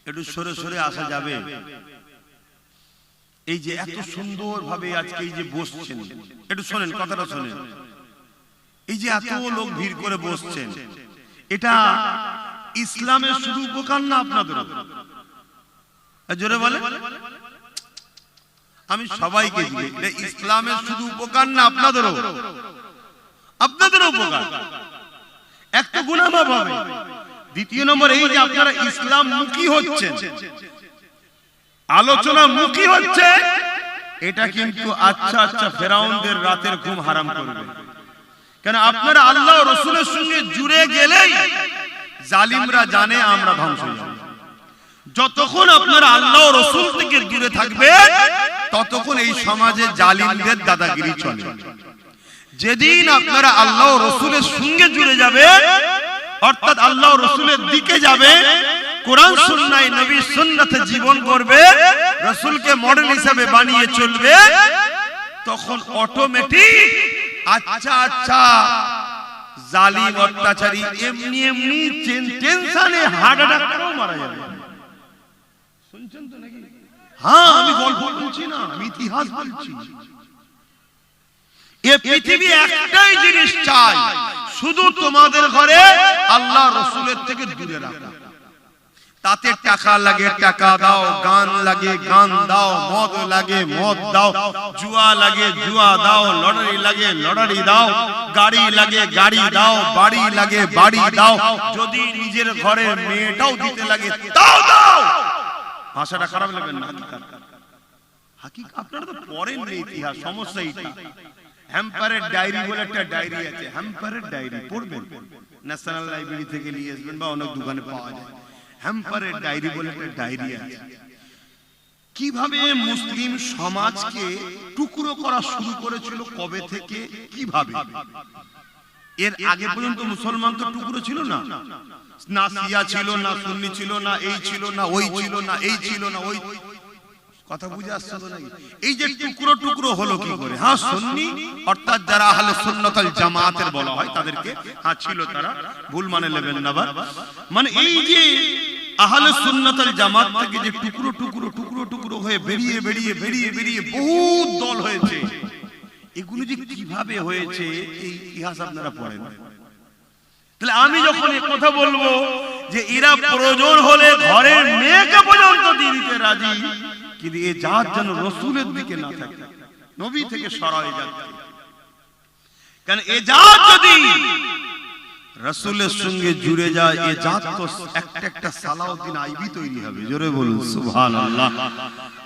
একটু সরে সরে আসা যাবে। এই যে এত সুন্দর ভাবে আজকে এই যে বসছেন, একটু শোনেন, কথাটা শোনেন। এই যে এত লোক ভিড় করে বসছেন, এটা ইসলামের শুধু উপকার না আপনাদের? জোরে বলে। আমি সবাইকে দিই, এটা ইসলামের শুধু উপকার না আপনাদেরও, আপনাদেরও উপকার। এক তো গুনাহ মাফ হবে, দ্বিতীয় নম্বর এই যে আপনারা ইসলাম মুখী হচ্ছেন, আলোচনা মুখী হচ্ছে, এটা কিন্তু আচ্ছা আচ্ছা ফেরাউনদের রাতের ঘুম হারাম করবে। কেন? আপনারা আল্লাহ রাসূলের সঙ্গে জুড়ে গেলেই জালিমরা জানে আমরা ধ্বংস হয়ে যাব। যতক্ষণ আপনারা আল্লাহ রাসূল থেকে দূরে থাকবে, ততক্ষণ এই সমাজে জালিমদের দাদাগিরি চলে। যেদিন আপনারা আল্লাহ রাসূলের সঙ্গে জুড়ে যাবে, অর্থাৎ আল্লাহ রাসূলের দিকে যাবে, কোরআন সুন্নাহ নবী সুন্নাতে জীবন করবে, রাসূলকে মডেল হিসেবে বানিয়ে চলবে, তখন অটোমেটিক আচ্ছা আচ্ছা জালিম অত্যাচারী এমনি এমনি টেনশনে হার্ট অ্যাটাক করেও মারা যাবে। শুনছেন তো নাকি? হ্যাঁ, আমি গল্প বলছি না, আমি ইতিহাস বলছি। এই পৃথিবী একটাই জিনিস চাই, শুধু তোমাদের ঘরে আল্লাহ রাসূলের থেকে দূরে রাখা। তাতে টাকা লাগে টাকা দাও, গান লাগে গান দাও, মদ লাগে মদ দাও, জুয়া লাগে জুয়া দাও, লটারি লাগে লটারি দাও, গাড়ি লাগে গাড়ি দাও, বাড়ি লাগে বাড়ি দাও, যদি নিজের ঘরে মেয়েটাও দিতে লাগে তাও দাও। ভাষাটা খারাপ লাগবে না? হাকিক আপনারা তো পড়েন না ইতিহাস, সমস্যা এইটা। হ্যাম্পারের ডায়েরি বলে একটা ডায়েরি আছে, হ্যাম্পারের ডায়েরি পড়বেন, ন্যাশনাল লাইব্রেরি থেকে নিয়ে আসবেন বা অনেক দোকানে পাওয়া যায়। হ্যাম্পারের ডায়েরি বলে একটা ডায়েরি আছে, কিভাবে মুসলিম সমাজকে টুকরো করা শুরু করেছিল, কবে থেকে, কিভাবে। এর আগে পর্যন্ত মুসলমান তো টুকরো ছিল না, না শিয়া ছিল, না সুন্নি ছিল, না এই ছিল না ওই ছিল না, এই ছিল না ওই। কথা বুঝে আসছে তো নাকি? এই যে টুকরো টুকরো হলো কি করে? হ্যাঁ, সুন্নি অর্থাৎ যারা আহলে সুন্নাত ওয়াল জামাতের বলা হয় তাদেরকে, হ্যাঁ ছিল তারা, ভুল মানে নেবেন না। মানে এই যে আহলে সুন্নাত ওয়াল জামাত থেকে যে টুকরো টুকরো টুকরো টুকরো হয়ে বেরিয়ে বেরিয়ে বেরিয়ে বেরিয়ে বহুত দল হয়েছে, এগুলো যে কিভাবে হয়েছে এই ইতিহাস আপনারা পড়েন। তাহলে আমি যখন এই কথা বলবো যে এরা প্রয়োজন হলে ঘরের মেয়েকে পর্যন্ত দিয়ে দিতে রাজি, কিন্তু এ জাত যেন রাসূলের দিকে না থাকে, নবী থেকে সরায় যাচ্ছে। কারণ এ জাত যদি রাসূলের সঙ্গে জুড়ে যায়, এ জাত তো একটা একটা সালাউদ্দিন আইবি তৈরি হবে। জোরে বলুন সুবহানাল্লাহ।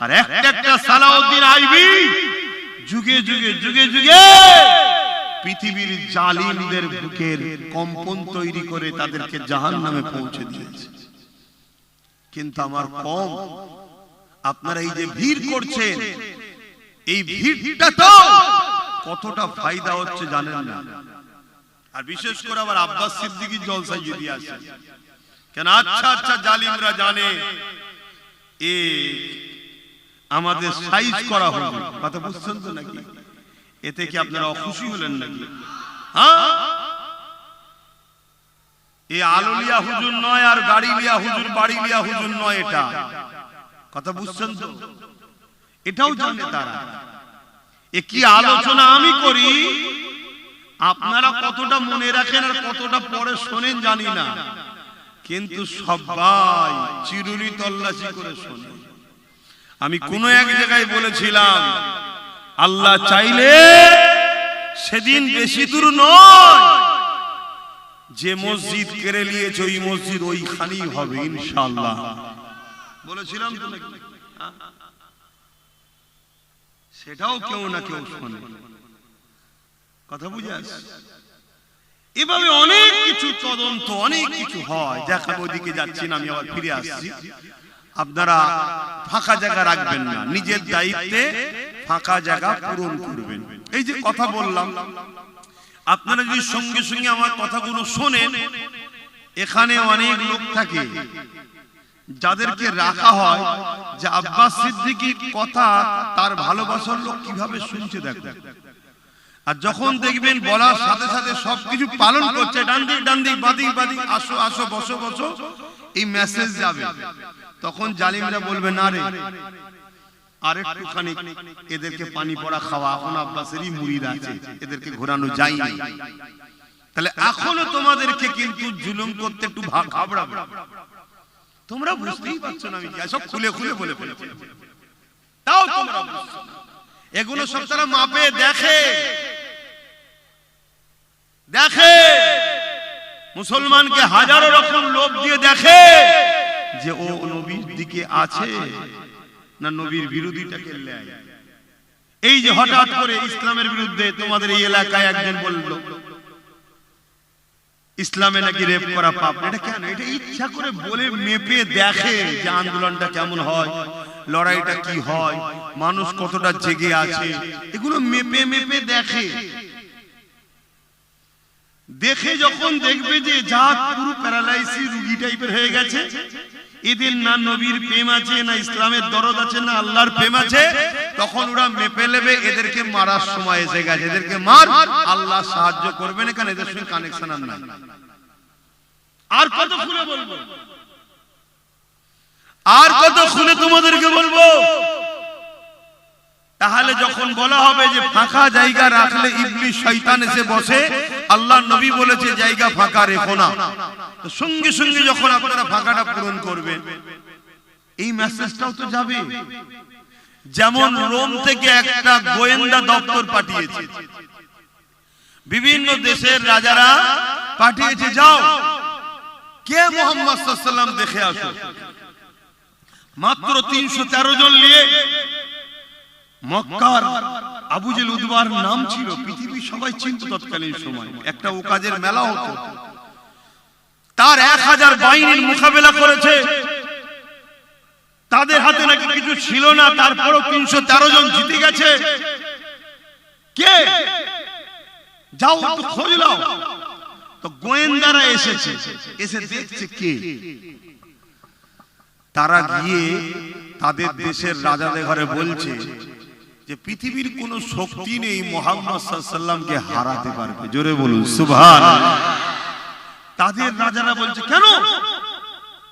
আর একটা একটা সালাউদ্দিন আইবি যুগে যুগে যুগে যুগে পৃথিবীর জালিমদের বুকের কম্পন তৈরি করে তাদেরকে জাহান্নামে পৌঁছে দিয়েছে। কিন্তু আমার কম, আপনারা এই যে ভিড় করছেন, এই ভিড়টা তো কতটা ফায়দা হচ্ছে জানেন না। আর বিশেষ করে আবার আব্বাস সিদ্দিকীর জলসায় যদি আসে, কেন আচ্ছা আচ্ছা জালিমরা জানে এ আমাদের সাইজ করা হলো। কথা বুঝছেন তো নাকি? এতে কি আপনারা অখুশি হলেন নাকি? হ্যাঁ, এই আলুলিয়া হুজুর নয়, আর গাড়ি লিয়া হুজুর, বাড়ি লিয়া হুজুর নয় এটা। কথা বুঝছেন তো? এটাও জানে তারা। এ কি আলোচনা আমি করি, আপনারা কতটা মনে রাখেন আর কতটা পরে শোনেন জানি না, কিন্তু সবাই চিরুনি তল্লাশি করে শোনে। আমি কোন এক জায়গায় বলেছিলাম, আল্লাহ চাইলে সেদিন বেশি দূর নয়, যে মসজিদ কেড়ে নিয়েছে ওই মসজিদ ওইখানেই হবে ইনশাআল্লাহ। বলেছিলাম তো নাকি? সেটাও কেউ না কেউ শোনে। কথা বুঝে আসছে? এভাবে অনেক কিছু তদন্ত, অনেক কিছু হয়। দেখা ওইদিকে যাচ্ছি না, আমি আবার ফিরে আসছি। আপনারা ফাঁকা জায়গা রাখবেন না, নিজের দায়িত্বে ফাঁকা জায়গা পূরণ করবেন। এই যে কথা বললাম, আপনারা যদি সঙ্গে সঙ্গে আমার কথাগুলো শোনেন, এখানে অনেক লোক থাকে যাদেরকে রাখা হয় যে আব্বাস সিদ্দিকীর কথা তার ভালোবাসার লোক কিভাবে শুনছে দেখো। আর যখন দেখবেন বলার সাথে সাথে সবকিছু পালন করছে, ডান দিক ডান দিক, বাদিক বাদিক, আসো আসো, বসো বসো, এই মেসেজ যাবে, তখন জালিমরা বলবে না রে আরেকটুখানি এদেরকে পানি পড়া খাওয়া, এখন আব্বাসেরই মুরিদ আছে, এদেরকে ঘোরানো যায়নি। তাহলে এখনো তোমাদেরকে কিন্তু জুলুম করতে একটু ঘাবড়াবে। তোমরা বুঝতেই পারছো না আমি কি সব খুলে খুলে বলে ফেলেছি, তাও তোমরা বুঝছো না। এগুলো সব তারা মাপে দেখে দেখে মুসলমানকে হাজারো রকম লোভ দিয়ে দেখে যে ও নবীর দিকে আছে না নবীর বিরোধিতাকে নেয়। এই যে হঠাৎ করে ইসলামের বিরুদ্ধে তোমাদের এই এলাকায় একজন বলল ইসলামে নাকি রেপ করা পাপ, এটা কেন? এটা ইচ্ছা করে বলে মেপে দেখে যে আন্দোলনটা কেমন হয়, লড়াইটা কি হয়, মানুষ কতটা জেগে আছে, এগুলো মেপে মেপে দেখে। দেখে যখন দেখবে যে জাত পুরো প্যারালাইসিস রোগী টাইপের হয়ে গেছে, এদের না নবীর প্রেম আছে, না ইসলামের দরদ আছে, না আল্লাহর প্রেম আছে, তখন ওরা মেপে নেবে এদেরকে মারার সময় এসে গেছে, এদেরকে মার, আল্লাহ সাহায্য করবে না, কারণ এদের সঙ্গে কানেকশন আর নাই। আর কত খুলে বলবো, আর কত খুলে তোমাদেরকে বলবো। তাহলে যখন বলা হবে যে ফাঁকা জায়গা রাখলে ইবলিস শয়তান এসে বসে, আল্লাহর নবী বলেছে জায়গা ফাঁকা রেখো না, তো সঙ্গে সঙ্গে যখন আপনারা ফাঁকাটা পূরণ করবেন এই মেসেজটাও তো যাবে। যেমন রোম থেকে একটা গোয়েন্দা দপ্তর পাঠিয়েছে, বিভিন্ন দেশের রাজারা পাঠিয়েছে, যাও কে মুহাম্মদ সাল্লাল্লাহু আলাইহি ওয়াসাল্লাম দেখে আসো। মাত্র 313 জন নিয়ে মক্কার আবু জেল উদবার নাম ছিল, পৃথিবীর সবাই চিনত তৎকালীন সময়, একটা ওকাজের মেলা হতো, তার 1000 বাহিনীর মোকাবেলা করেছে, তাদের হাতে নাকি কিছু ছিল না, তারপরও 313 জন জিতে গেছে। কে? যাও তো খোঁজ নাও। তো গোয়েন্দারা এসেছে, এসে দেখছে কে। তারা গিয়ে তাদের দেশের রাজাদের ঘরে বলছে যে পৃথিবীর কোন শক্তি নেই মুহাম্মদ সাল্লাল্লাহু আলাইহি ওয়াসাল্লামকে হারাতে পারবে। জোরে বলুন সুবহানাল্লাহ। তাদের রাজারা বলছে কেন,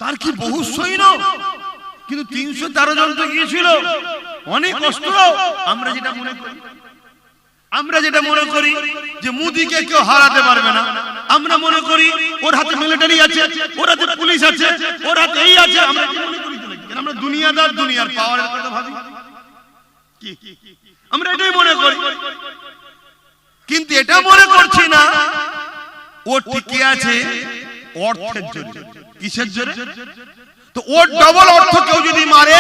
তার কি বহু সৈন্য, কিন্তু 313 জন তো গিয়েছিল, অনেক অস্ত্র। আমরা যেটা মনে করি যে মুদিকে কেউ হারাতে পারবে না, আমরা মনে করি ওর হাতে মিলিটারি আছে, ওর হাতে পুলিশ আছে, ওর হাতে এই আছে, আমরা কি মনে করি? আমরা দুনিয়াদার, দুনিয়ার পাওয়ারের কথা ভাবি, আমরা এটাই মনে করি, কিন্তু এটা মনে করছি না ও টিকে আছে অর্থের জন্য। কিসের জন্য? তো ওর ডবল অর্থ কেউ যদি মারে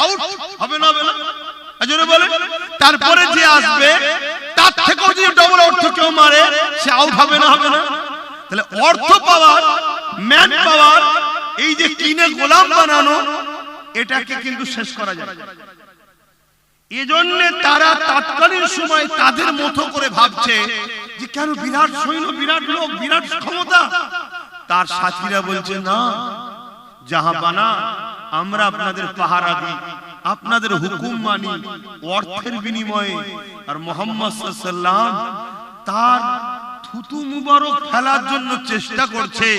আউট হবে না, হবে না? জোরে বলে। তারপরে যে আসবে তার থেকেও যদি ডবল অর্থ কেউ মারে সে আউট হবে না, হবে না? তাহলে অর্থ পাওয়ার, ম্যান পাওয়ার, এই যে কিনে গোলাম বানানো, এটাকে কিন্তু শেষ করা যায়। এজন্য তারা তৎকালীন সময় তাদের মতো করে ভাবছে যে কেন বিরাট সৈন্য, বিরাট লোক, বিরাট ক্ষমতা। তার সাথীরা বলছে না জাহাবানা, আমরা আপনাদের পাহারা দিই, আপনাদের হুকুম মানি অর্থের বিনিময়ে। আর মুহাম্মদ সাল্লাল্লাহু আলাইহি ওয়াসাল্লাম তার থুতু মুবারক ফেলার জন্য চেষ্টা করছে,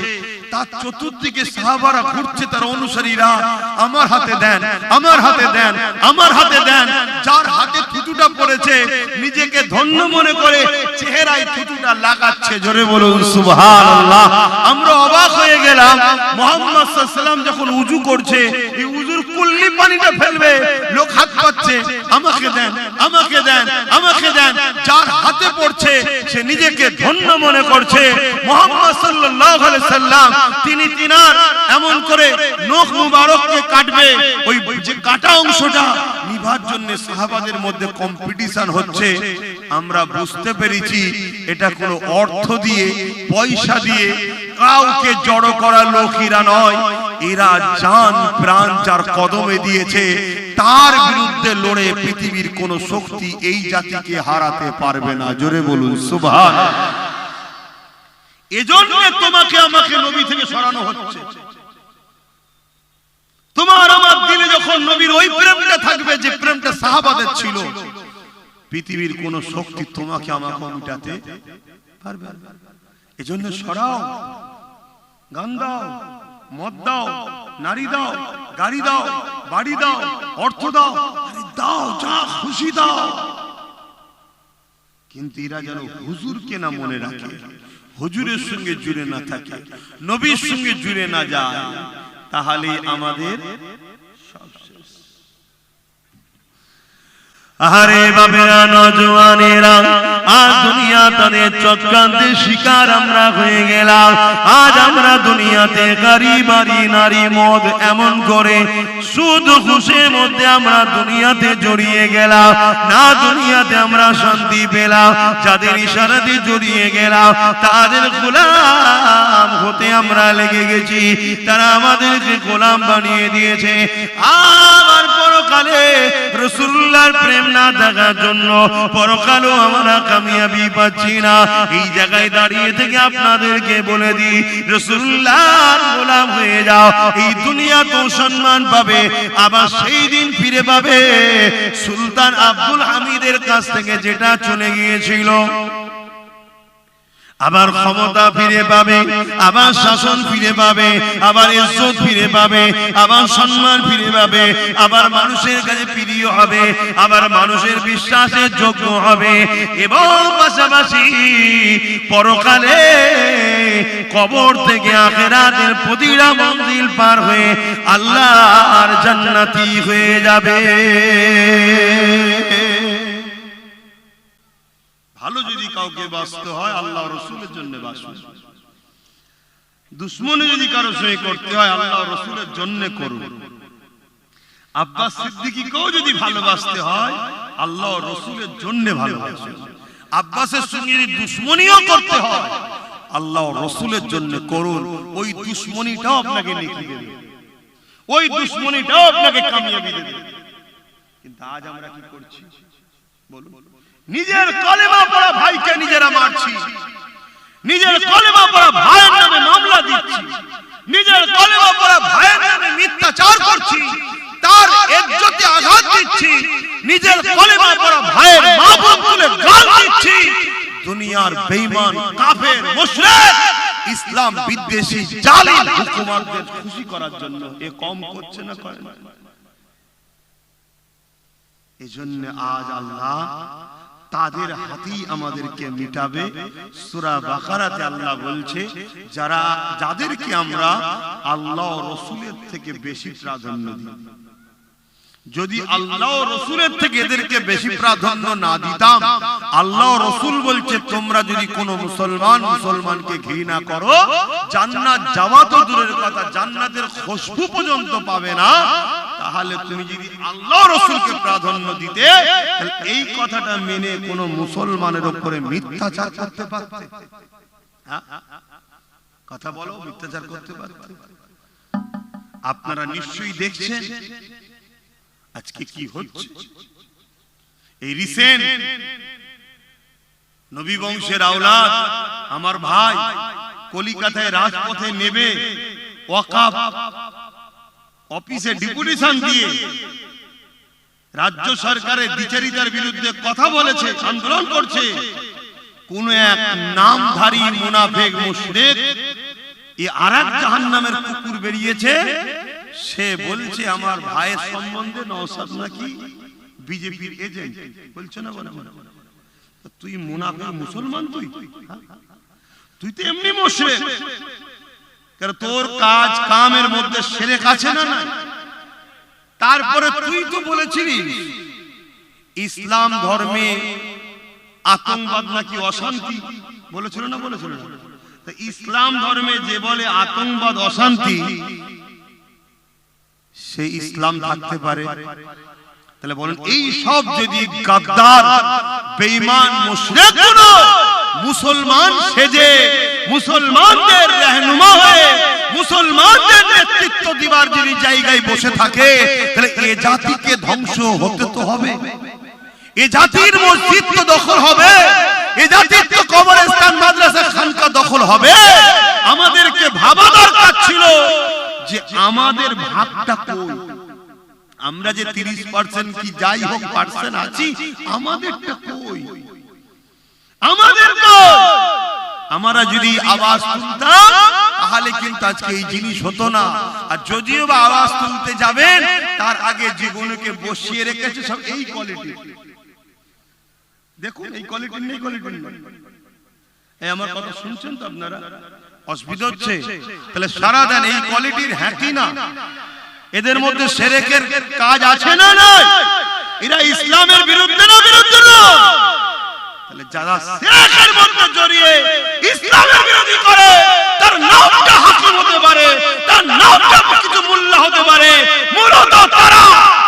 তার চতুর্দিকে সাহাবারা ঘুরছে, তার অনুসারীরা আমার হাতে দেন, আমার হাতে দেন, আমার হাতে দেন। যার হাতে থুতুটা পড়েছে নিজেকে ধন্য মনে করে চেহারায় থুতুটা লাগাচ্ছে। জোরে বলুন সুবহানাল্লাহ। আমরা অবাক হয়ে গেলাম, মুহাম্মদ সাল্লাল্লাহু আলাইহি ওয়াসাল্লাম যখন উযু করছে, এই উযুর কুল্লি পানিটা ফেলবে, লোক হাত পাচ্ছে, আমাকে দেন, আমাকে দেন, আমাকে দেন। যার হাতে পড়ছে সে নিজেকে ধন্য মনে করছে। মুহাম্মদ সাল্লাল্লাহু আলাইহি ওয়াসাল্লাম তিনি তিনার এমন করে নখ মুবারককে কাটবে, ওই যে কাটা অংশটা নিভার জন্য সাহাবাদের মধ্যে কম্পিটিশন হচ্ছে। আমরা বুঝতে পেরেছি এটা কোনো অর্থ দিয়ে, পয়সা দিয়ে কাউকে জড়ো করা লোকেরা নয়, এরা জান প্রাণ যার কদমে দিয়েছে তার বিরুদ্ধে লড়ে পৃথিবীর কোন শক্তি এই জাতিকে হারাতে পারবে না। জোরে বলুন সুবহানাল্লাহ। এজন্য তোমাকে আমাকে নবী থেকে সরানো হচ্ছে। তোমার আমার দিলে যখন নবীর ওই প্রেমটা থাকবে যে প্রেমটা সাহাবাদের ছিল, পৃথিবীর কোন শক্তি তোমাকে আমাকে মিটাতে পারবে না। এজন্য সরাও, গান দাও, মদ দাও, নারী দাও, গাড়ি দাও, বাড়ি দাও, অর্থ দাও, আরে দাও, যা খুশি দাও, কিন্তু এরা যেন হুজুরকে না মনে রাখে, হুজুরের সঙ্গে জুড়ে না থাকে, নবীর সঙ্গে জুড়ে না যায়, তাহলে আমাদের সব শেষ। আরে বাবেরা, নজওয়ানেরা, আজ দুনিয়া তাদের চক্রান্তের শিকার আমরা হয়ে গেলাম। আজ আমরা দুনিয়াতে গাড়ি, বাড়ি, নারী, মদ, এমন করে সুদ ঘুষের মধ্যে আমরা দুনিয়াতে জড়িয়ে গেলাম। না দুনিয়াতে আমরা শান্তি পেলাম, যাদের ইশারাতে জড়িয়ে গেলাম তাদের গোলাম হতে আমরা লেগে গেছি। তারা আমাদেরকে গোলাম বানিয়ে দিয়েছে। আবার পরকালে রাসূলুল্লাহর প্রেম না থাকার জন্য পরকালও আমরা কামিয়াবি পাচ্ছি না। এই জায়গায় দাঁড়িয়ে থেকে আপনাদেরকে বলে দিই, রাসূলুল্লাহর গোলাম হয়ে যাও, এই দুনিয়া তো সম্মান পাবে, আবার সেই দিন ফিরে পাবে সুলতান আব্দুল হামিদের কাছ থেকে যেটা চলে গিয়েছিল। আবার ক্ষমতা ফিরে পাবে, আবার শাসন ফিরে পাবে, আবার ইজ্জত ফিরে পাবে, আবার সম্মান ফিরে পাবে, আবার মানুষের কাছে প্রিয় হবে, আবার মানুষের বিশ্বাসের যোগ্য হবে, এবং পাশাপাশি পরকালে কবর থেকে আখিরাতের প্রতিটা মঞ্জিল পার হয়ে আল্লাহর জান্নাতি হয়ে যাবে। ভালো যদি কাউকে বাঁচতে হয় আল্লাহ রসুলের জন্য বাঁচুন, দুশ্মনী যদি কারো সঙ্গে করতে হয় আল্লাহ রসুলের জন্য করুন। আব্বাস সিদ্দিকীকেও যদি ভালোবাসতে হয় আল্লাহ রসুলের জন্য ভালোবাসুন। আব্বাসের সঙ্গে যদি দুশ্মনীও করতে হয় আল্লাহ রসুলের জন্য করুন। ওই দুশ্মনীটাও আপনাকে নেকি দেবে, ওই দুশ্মনীটাও আপনাকে কামিয়াবি দেবে। কিন্তু আজ আমরা কি করছি বলুন? নিজের কলেমা পড়া ভাইকে নিজেরা মারছি, নিজের কলেমা পড়া ভাইয়ের নামে মামলা দিচ্ছি, নিজের কলেমা পড়া ভাইয়ের নামে মিথ্যাচার করছি, তার ইজ্জতে আঘাত দিচ্ছি, নিজের কলেমা পড়া ভাইয়ের মা বোন তুলে গাল দিচ্ছি। দুনিয়ার বেঈমান কাফের মুশরিক ইসলাম বিদ্বেষী জালিম হুকুমতদের খুশি করার জন্য এ কম করছে না করে না? এজন্য আজ আল্লাহ তাদের হাতেই আমাদেরকে মিটাবে। সূরা বাকারাতে আল্লাহ বলছে যাদেরকে আমরা আল্লাহ রাসূলের থেকে বেশি প্রাধান্য দিই, যদি আল্লাহ রাসূলের থেকে এদেরকে বেশি প্রাধান্য না দিতাম, আল্লাহ রাসূল বলছে তোমরা যদি কোনো মুসলমানকে ঘৃণা করো জান্নাত যাওয়া তো দূরের কথা, জান্নাতের খুশবু পর্যন্ত পাবে না। তাহলে তুমি যদি আল্লাহ রাসূলকে প্রাধান্য দিতে তাহলে এই কথাটা মেনে কোন মুসলমানের উপরে মিথ্যাচার করতে পারতে? কথা বলো, মিথ্যাচার করতে পারতে? আপনারা নিশ্চয়ই দেখছেন আজকে কি হচ্ছে। এই রিসেন্ট নবী বংশের আওলাদ আমার ভাই কলিকাতায় রাজপথে নেবে ওয়াকফ অফিসে ডেপুটেশন দিয়ে রাজ্য সরকারের দ্বিচারিতার বিরুদ্ধে কথা বলেছে, আন্দোলন করছে। কোন এক নামধারী মুনাফিক মুশরিক এই আরেক জাহান্নামের কুকুর বেরিয়েছে, সে বলছে আমার ভাইয়ের সম্বন্ধে নওশাদ নাকি বিজেপির এজেন্ট। বলছে না বলে তুই মুনাফিক মুসলমান, তুই তো এমনি মুশরিক, কারণ তোর কাজ কামের মধ্যে শিরক আছে না? তারপরে তুই তো বলেছিলিস ইসলাম ধর্মে আতঙ্কবাদ নাকি অশান্তি, বলেছিল না? বলেছিল না? ইসলাম ধর্মে যে বলে আতঙ্কবাদ অশান্তি সে ইসলাম থাকতে পারে? তাহলে বলেন এই সব যদি গাদ্দার বেঈমান মুশরিক গুলো মুসলমান সেজে মুসলমানদের রহনুমা হয়ে মুসলমানদের নেতৃত্ব দিবার যদি জায়গায় বসে থাকে তাহলে এ জাতিকে ধ্বংস হতে তো হবে, এ জাতির মসজিদ তো দখল হবে, এ জাতির তো কবরস্থান মাদ্রাসা খানকা দখল হবে। আমাদেরকে ভাবা দরকার ছিল যে আমাদের ভাগটা কই, আমরা যে 30% কি যাই হোক পার্সেন্ট আছি, আমাদেরটা কই? আমাদের কই? আমরা যদি আওয়াজ তুলতাম তাহলে কিন্তু আজকে এই জিনিস হতো না। আর যদিও বা আওয়াজ তুলতে যাবেন তার আগে জীবনকে বসিয়ে রেখেছে সব এই কোয়ালিটি। দেখুন এই কোয়ালিটি নেই, কোয়ালিটি নেই। এই আমার কথা শুনছেন তো আপনারা? অসুবিধা হচ্ছে? তাহলে সারা দেন এই কোয়ালিটির হ্যাঁ কি না? এদের মধ্যে শিরকের কাজ আছে না? নাই। এরা ইসলামের বিরুদ্ধে না? বিরুদ্ধে না। তাহলে যারা শিরকের মধ্যে জড়িয়ে ইসলামের বিরোধী করে তার নামটা হাকিম হতে পারে, তার নামটা কিছু মোল্লা হতে পারে, মূলত তারা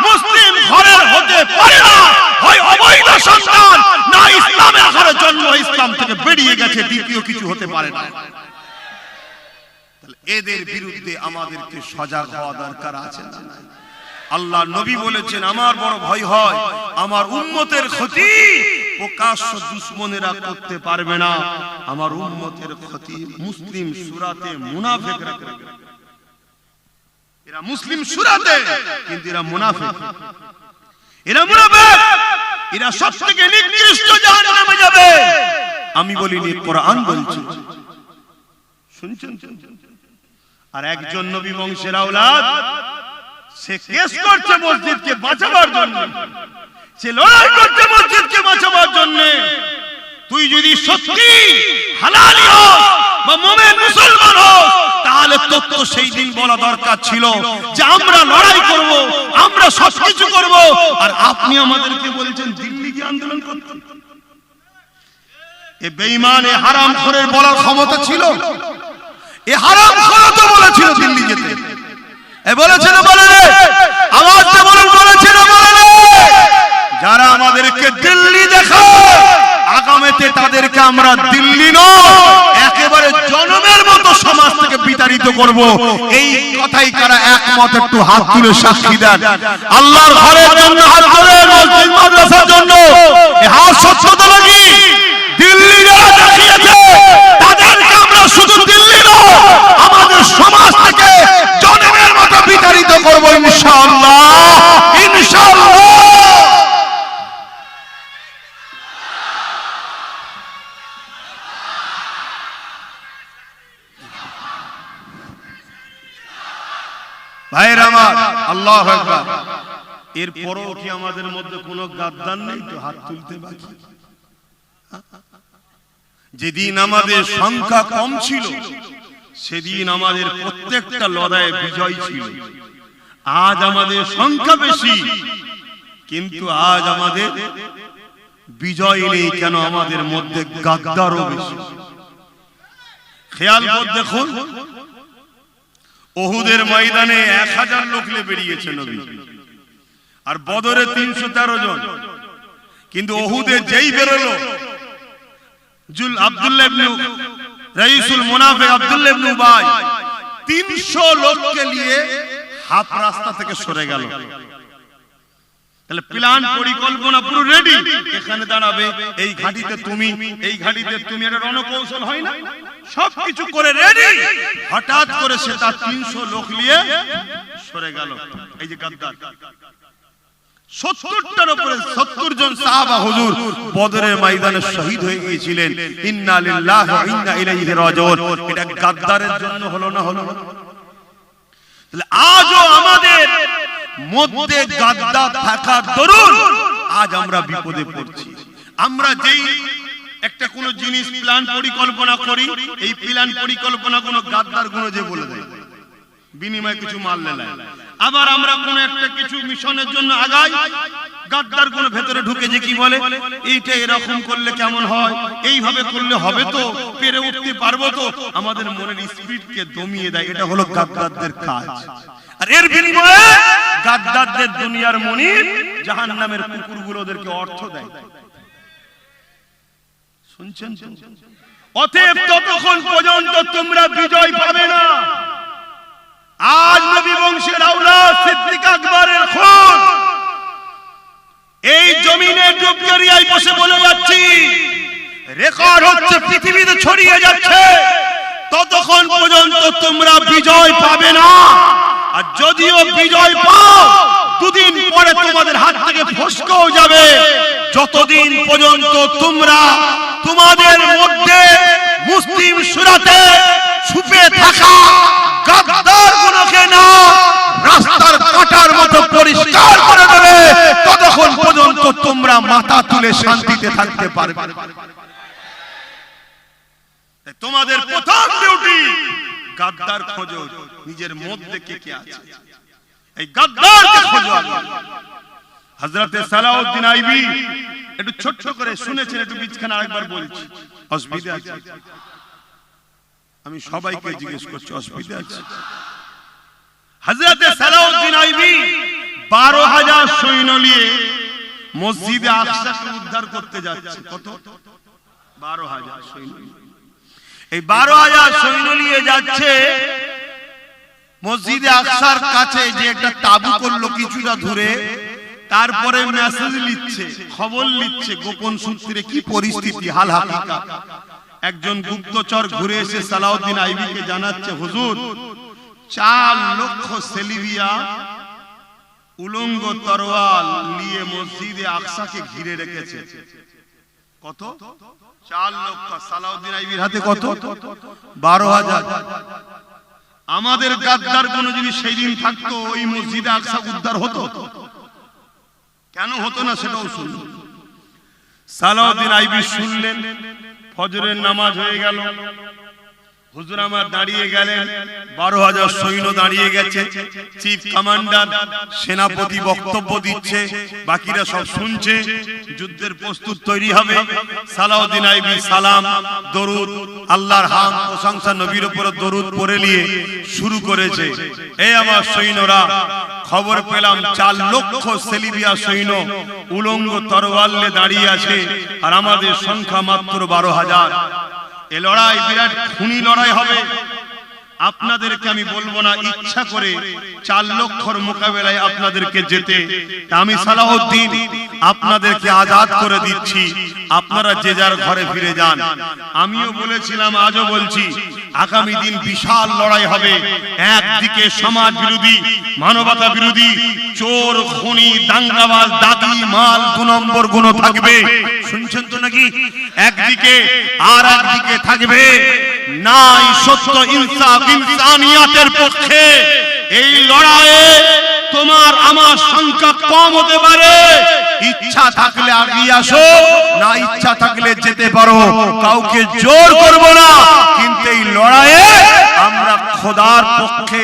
মুসলিম ঘরের হতে পারে না। হয় অবৈধ সন্তান, না ইসলামের ঘরে জন্ম, ইসলাম থেকে বেরিয়ে গেছে, দ্বিতীয় কিছু হতে পারে না। এদের বিরুদ্ধে আমাদেরকে সজাগ হওয়া দরকার আছে না? আল্লাহ নবী বলেছেন আমার বড় ভয় হয় আমার উম্মতের ক্ষতি প্রকাশ্য দুশমনেরা করতে পারবে না, আমার উম্মতের ক্ষতি মুসলিম সূরাতে মুনাফিকরা করবে। এরা মুসলিম সূরাতে কিন্তু এরা মুনাফিক, এরা মুনাফিক, এরা সবথেকে নিকৃষ্ট জাহান্নামে যাবে। আমি বলিনি, কোরআন বলছে। শুনছেন? আর একজন নবী বংশের আওলাদ, সে কেস করছে মসজিদকে বাঁচাবার জন্য, সে লড়াই করছে মসজিদকে বাঁচাবার জন্য। তুই যদি সত্যি হালালি হস বা মুমিন মুসলমান হস, তাহলে তোর তো সেই দিন বলা দরকার ছিল যে আমরা লড়াই করব, আমরা সবকিছু করব। আর আপনি আমাদেরকে বলছেন দিল্লি গিয়ে আন্দোলন করতে। এ বেঈমান, এ হারামখোরের বলার ক্ষমতা ছিল? এ হারামখোর তো বলেছিল দিল্লি যেতে। এ বলেছে না বলে রে? আওয়াজটা বলুন, বলেছে না বলে রে? যারা আমাদেরকে দিল্লি দেখায়, আগামীতে তাদেরকে আমরা দিল্লি নয়, একেবারে জনমের মতো সমাজ থেকে বিতাড়িত করব। এই কথাই কারা একমত? একটু হাত তুলে সাক্ষী দেন। আল্লাহর ঘরের জন্য হাত তুলে, মসজিদ মাদ্রাসার জন্য এই হাত সত্যতা লাগি। দিল্লি যারা দেখিয়েছে, তাদেরকে আমরা শুধু দিল্লি নয়, আমাদের সমাজ থেকে জনমের মতো বিতাড়িত করব ইনশাআল্লাহ, ইনশাআল্লাহ। ভাইরা আমার, আল্লাহু আকবার। এরপরও কি আমাদের মধ্যে কোনো গাদ্দার নেই? তো হাত তুলতে বাকি। যেদিন আমাদের সংখ্যা কম ছিল, সেদিন আমাদের প্রত্যেকটা লড়াইয়ে বিজয় ছিল। আজ আমাদের সংখ্যা বেশি, কিন্তু আজ আমাদের বিজয় নেই। কেন? আমাদের মধ্যে গাদ্দারও বেশি। খেয়াল করে দেখুন, উহুদের ময়দানে 1000 লোক নিয়ে বেরিয়েছে নবী, আর বদরে 313 জন। কিন্তু উহুদে যেই বেরোলো, আব্দুল্লাহ ইবনে রাইসুল মুনাফিক আব্দুল্লাহ ইবনে উবাই 300 লোককে নিয়ে হাফ রাস্তা থেকে সরে গেল। তাহলে প্ল্যান পরিকল্পনা পুরো রেডি। এখানে দাঁড়াবে, এই ঘাটিতে তুমি, এই ঘাটিতে তুমি, এটা রণকৌশল হয় না? সবকিছু করে রেডি। হঠাৎ করে সে তার 300 লোক নিয়ে সরে গেল। এই যে গাদ্দার, 70টার উপরে 70 জন সাহাবা হুজুর বদরের ময়দানে শহীদ হয়ে গিয়েছিলেন। ইন্না লিল্লাহি ওয়া ইন্না ইলাইহি রাজিউন। এটা গাদ্দারের জন্য হলো না? হলো না? তাহলে আজও আমাদের মধ্যে গাদ্দার থাকার দরুন আজ আমরা বিপদে পড়ছি। আমরা যেই একটা কোন জিনিস প্ল্যান পরিকল্পনা করি, এই প্ল্যান পরিকল্পনা কোন গাদ্দার গুলো যে বলে দেয়, বিনিময়ে কিছু মাল নেয়। আবার আমরা কোন একটা কিছু মিশনের জন্য আগাই, গাদ্দার গুলো ভেতরে ঢুকে যে কি বলে, এইটা এরকম করলে কেমন হয়, এইভাবে করলে হবে তো, পেরে উঠতে পারবো তো, আমাদের মনের স্পিডকে দমিয়ে দেয়। এটা হলো গাদ্দারদের কাজ। আর এর বিনিময়ে গাদ্দারদের দুনিয়ার মনিব জাহান্নামের কুকুরগুলো ওদেরকে অর্থ দেয়। শুনছেন? অতএব ততক্ষণ পর্যন্ত তোমরা বিজয় পাবে না। আজ নবী বংশের আওলাদ সিদ্দিক আকবরের খুন এই জমিনে ডুবজরিয়ায় বসে বলে যাচ্ছি, রেকর্ড হচ্ছে, পৃথিবীতে ছড়িয়ে যাচ্ছে। ততক্ষণ পর্যন্ত তোমরা বিজয় পাবে না। আর যদিও বিজয় পাও, দুদিন পরে তোমাদের হাত থেকে ফসকেও যাবে। যতদিন পর্যন্ত তোমরা তোমাদের মধ্যে মুসলিম সুরাতে ছুপে থাকা গাদ্দার গুলোকে না রাস্তার কাটার মতো পরিষ্কার করে দেবে, ততক্ষণ পর্যন্ত তোমরা মাথা তুলে শান্তিতে থাকতে পারবে। তোমাদের প্রথম ডিউটি গাদ্দার খোঁজো, নিজের মধ্যে কে কে আছে, এই গাদ্দারকে খোঁজো। হযরতে সালাউদ্দিন আইবি, একটু ছোট করে শুনেছেন, একটু বিচখানে আরেকবার বলছি, অসুবিধা আছে? আমি সবাইকে জিজ্ঞেস করছি, অসুবিধা আছে? হযরতে সালাউদ্দিন আইবি 12,000 সৈন্য নিয়ে মসজিদে আকসাকে উদ্ধার করতে যাচ্ছে। কত? 12,000 সৈন্য। এই 12,000 সৈন্য নিয়ে যাচ্ছে মসজিদে আকসার কাছে, যে একটা তাবু করলো কিছুটা দূরে। তারপরে মেসেজ লিখছে, খবর লিখছে গোপন সূত্রে কি পরিস্থিতি, হাল হাকিকত। একজন গুপ্তচর ঘুরে এসে সালাউদ্দিন আইবিকে জানাচ্ছে, হুজুর 4 লক্ষ সেলিবিয়া উলঙ্গ তরোয়াল নিয়ে মসজিদে আকসাকে ঘিরে রেখেছে। কত? 4 লক্ষ। সালাউদ্দিন আইবির হাতে কত? 12,000। আমাদের গাদ্দার কোন যদি সেই দিন থাকতো ওই মসজিদে আকসা উদ্ধার হতো? কেন হতো না সেটাও শুনুন। সালাউদ্দিন আইবি শুনলেন, ফজরের নামাজ হয়ে গেল, হুজুর আমার দাঁড়িয়ে গেলেন, 12,000 সৈন্য দাঁড়িয়ে গেছে, চিফ কমান্ডার সেনাপতি বক্তব্য দিচ্ছে, বাকিরা সব শুনছে, যুদ্ধের প্রস্তুত তৈরি হবে। সালাউদ্দিন আইবি সালাম, দরুদ, আল্লাহর হাম প্রশংসা, নবীর উপর দরুদ পড়ে নিয়ে শুরু করেছে। এই আমার সৈন্যরা, খবর পেলাম 4 লক্ষ সেলিবিয়া সৈন্য উলঙ্গ তরোয়াল নিয়ে দাঁড়িয়ে আছে, আর আমাদের সংখ্যা মাত্র 12,000। এই লড়াই বিরাট খুনি লড়াই হবে। আপনাদেরকে আমি বলবো না ইচ্ছা করে 4 লক্ষর মোকাবেলায় আপনাদেরকে যেতে, আমি সালাউদ্দিন আপনাদেরকে আজাদ করে দিচ্ছি, আপনারা যে যার ঘরে ফিরে যান। আমিও বলেছিলাম, আজও বলছি, আগামী দিন বিশাল লড়াই হবে। একদিকে সমাজ বিরোধী, মানবতা বিরোধী, চোর, খুনি, দাঙ্গাবাজ, দাদি, মাল, 2 নম্বর গুণ থাকবে, শুনছেন তো নাকি? একদিকে, আর একদিকে থাকবে নাই সত্য, ইনসাফ, ইনসানিয়াতের পক্ষে। এই লড়াইয়ে তোমার আমার সংখ্যা কম হতে পারে, ইচ্ছা থাকলে আগিয়ে আসো, না ইচ্ছা থাকলে যেতে পারো, কাউকে জোর করব না। কিন্তু এই লড়াইয়ে আমরা খোদার পক্ষে,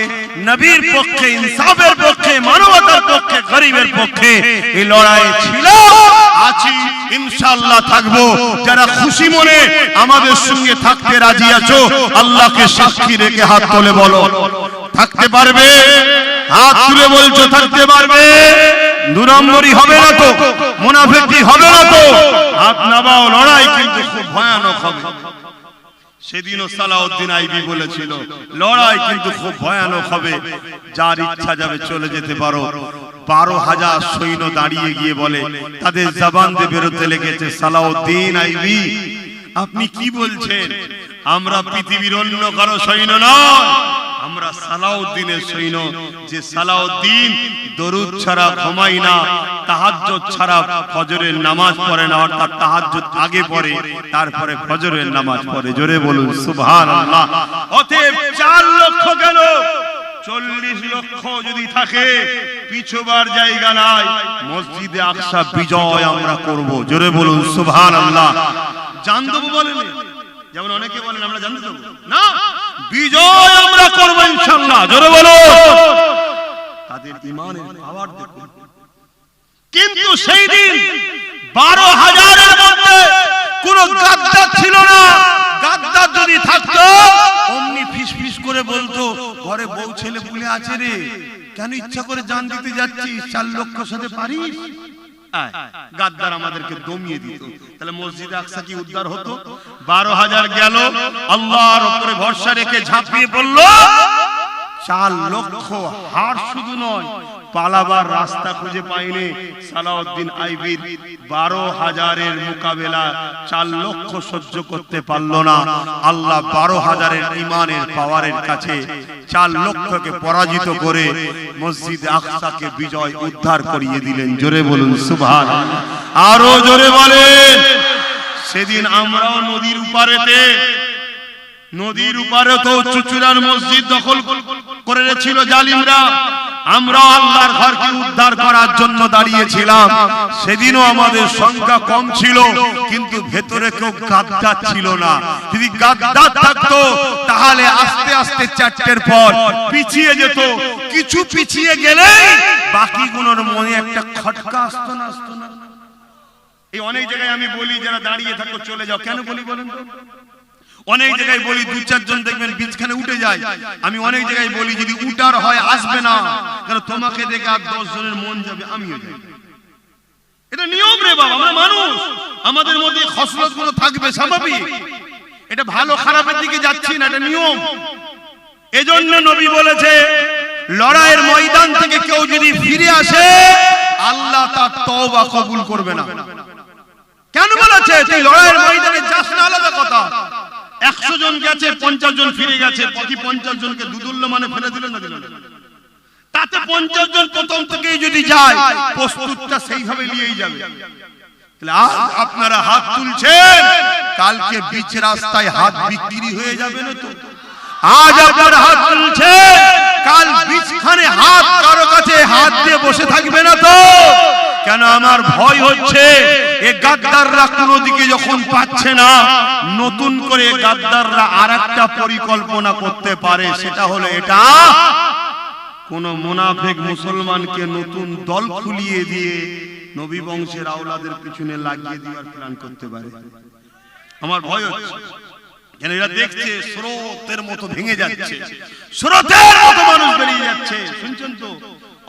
নবীর পক্ষে, ইনসাফের পক্ষে, মানবতার পক্ষে, গরিবের পক্ষে এই লড়াই ছিল, আছি, ইনশাআল্লাহ থাকবো। যারা খুশি মনে আমাদের সঙ্গে থাকতে রাজি আছো, আল্লাহকে সাক্ষী রেখে হাত তুলে বলো থাকতে পারবে? হাত তুলে বলছো থাকতে পারবে? 2 নম্বরই হবে না তো, মুনাফিকি হবে না তো? হাত নামাও, লড়াই কিন্তু খুব ভয়ানক হবে। সেদিনও সালাউদ্দিন আইবি বলেছিল লড়াই কিন্তু খুব ভয়ানক হবে, যার ইচ্ছা যাবে চলে যেতে পারো। 12,000 সৈন্য দাঁড়িয়ে গিয়ে বলে, তাদের জবান দিয়ে বেরোতে লেগেছে, সালাউদ্দিন আইবি আপনি কি বলছেন? আমরা পৃথিবীর অন্য কারো সৈন্য নয়, আমরা সালাউদ্দিনের সৈন্য, যে সালাউদ্দিন দরুদ ছাড়া ঘুমায় না, তাহাজ্জুদ ছাড়া ফজরের নামাজ পড়ে না, অর্থাৎ তাহাজ্জুদ আগে পড়ে, তারপরে ফজরের নামাজ পড়ে। জোরে বলুন সুবহানাল্লাহ। অতএব 4 লক্ষ কেন, 40 লক্ষ যদি থাকে, পিছুবার জায়গা নাই। মসজিদে আকসা বিজয় আমরা করব। জোরে বলুন সুবহানাল্লাহ। জান দেব বলেন, যেমন অনেকে বলেন আমরা জান দেব না, বিজয় আমরা করব ইনশাআল্লাহ। জোরে বলো। তাদের ঈমানের পাওয়ার দেখুন। কিন্তু সেই দিন 12,000 এর মধ্যে কোন গাদ্দার ছিল না। গাদ্দার যদি থাকতো অমনি ফিসফিস করে বলতো, ঘরে বউ ছেলে পুলে আছে রে, কেন ইচ্ছা করে জান দিতে যাচ্ছিস? 4 লক্ষ সাথে পারিস? গাদ্দার আমাদেরকে দমিয়ে দিত, তাহলে মসজিদে আকসা কি উদ্ধার হতো? 12,000 গেল, আল্লাহর উপরে ভরসা রেখে ঝাঁপিয়ে পড়ল। 4 লক্ষ হার শুধু নয়, পালাবার রাস্তা খুঁজে পায়নি। সালাউদ্দিন আইবির 12,000 এর মোকাবেলা 4 লক্ষ সহ্য করতে পারল না। আল্লাহ 12,000 এর ঈমানের পাওয়ারের কাছে 4 লক্ষকে পরাজিত করে মসজিদ আকসাকে বিজয় উদ্ধার করিয়ে দিলেন। জোরে বলুন সুবহানাল্লাহ। আরো জোরে বলেন। সেদিন আমরাও নদীর উপারে তো চুচুড়ার মসজিদ দখল করে রেখেছিল জালিমরা, আমরা আল্লাহর ঘরকে উদ্ধার করার জন্য দাঁড়িয়েছিলাম। সেদিনও আমাদের সংখ্যা কম ছিল, কিন্তু ভেতরে কেউ গাদ্দার ছিল না। যদি গাদ্দার থাকতো তাহলে আস্তে আস্তে 4টের পর পিছিয়ে যেত। কিছু পিছিয়ে গেলে বাকিগুলোর মনে একটা খটকা আসতো না। এই অনেক জায়গায় আমি বলি, যারা দাঁড়িয়ে থাকো চলে যাও, কেন বলি বলেন তো? অনেক জায়গায় বলি 2-4 জন দেখবেন বিছখানে উঠে যায়। আমি অনেক জায়গায় বলি যদি উঠার হয় আসবে না, কারণ তোমাকে দেখে আর 10 জনের মন যাবে, আমিও যাই। এটা নিয়ম রে বাবা, আমরা মানুষ, আমাদের মধ্যে খসলত গুলো থাকবে, স্বাভাবিক। এটা ভালো খারাপের দিকে যাচ্ছি না, এটা নিয়ম। এজন্য নবী বলেছে, লড়াইয়ের ময়দান থেকে কেউ যদি ফিরে আসে, আল্লাহ তার তওবা কবুল করবে না। কেন বলেছে? তুই লড়াইয়ের ময়দানে যাস না, আলাদা কথা। 100 জন গেছে, 50 জন ফিরে গেছে, বাকি 50 জনকে দুদুল্য মানে ফেলে দিল না দিল না? তাতে 50 জন প্রথম থেকেই যদি যায়, প্রস্তুতটা সেইভাবে নিয়েই যাবে। আজ আপনারা হাত তুলছেন, কালকে বিচ রাস্তায় হাত বিক্রি হয়ে যাবে না তো? আজ আপনারা হাত তুলছেন, কাল বিচখানে হাত কারো কাছে হাত দিয়ে বসে থাকবে না তো? কেন আমার ভয় হচ্ছে এই গাদ্দাররা কোনো দিকে যখন পাচ্ছে না, নতুন করে গাদ্দাররা আরেকটা পরিকল্পনা করতে পারে। সেটা হলো এটা, কোন মুনাফিক মুসলমানকে নতুন দল খুলিয়ে দিয়ে নবী বংশের আওলাদের পিছনে লাগিয়ে দেওয়ার প্ল্যান করতে পারে। আমার ভয় হচ্ছে, কেন এরা দেখছে স্রোতের মতো ভেঙে যাচ্ছে, স্রোতের মতো মানুষ বেরিয়ে যাচ্ছে, শুনছেন তো?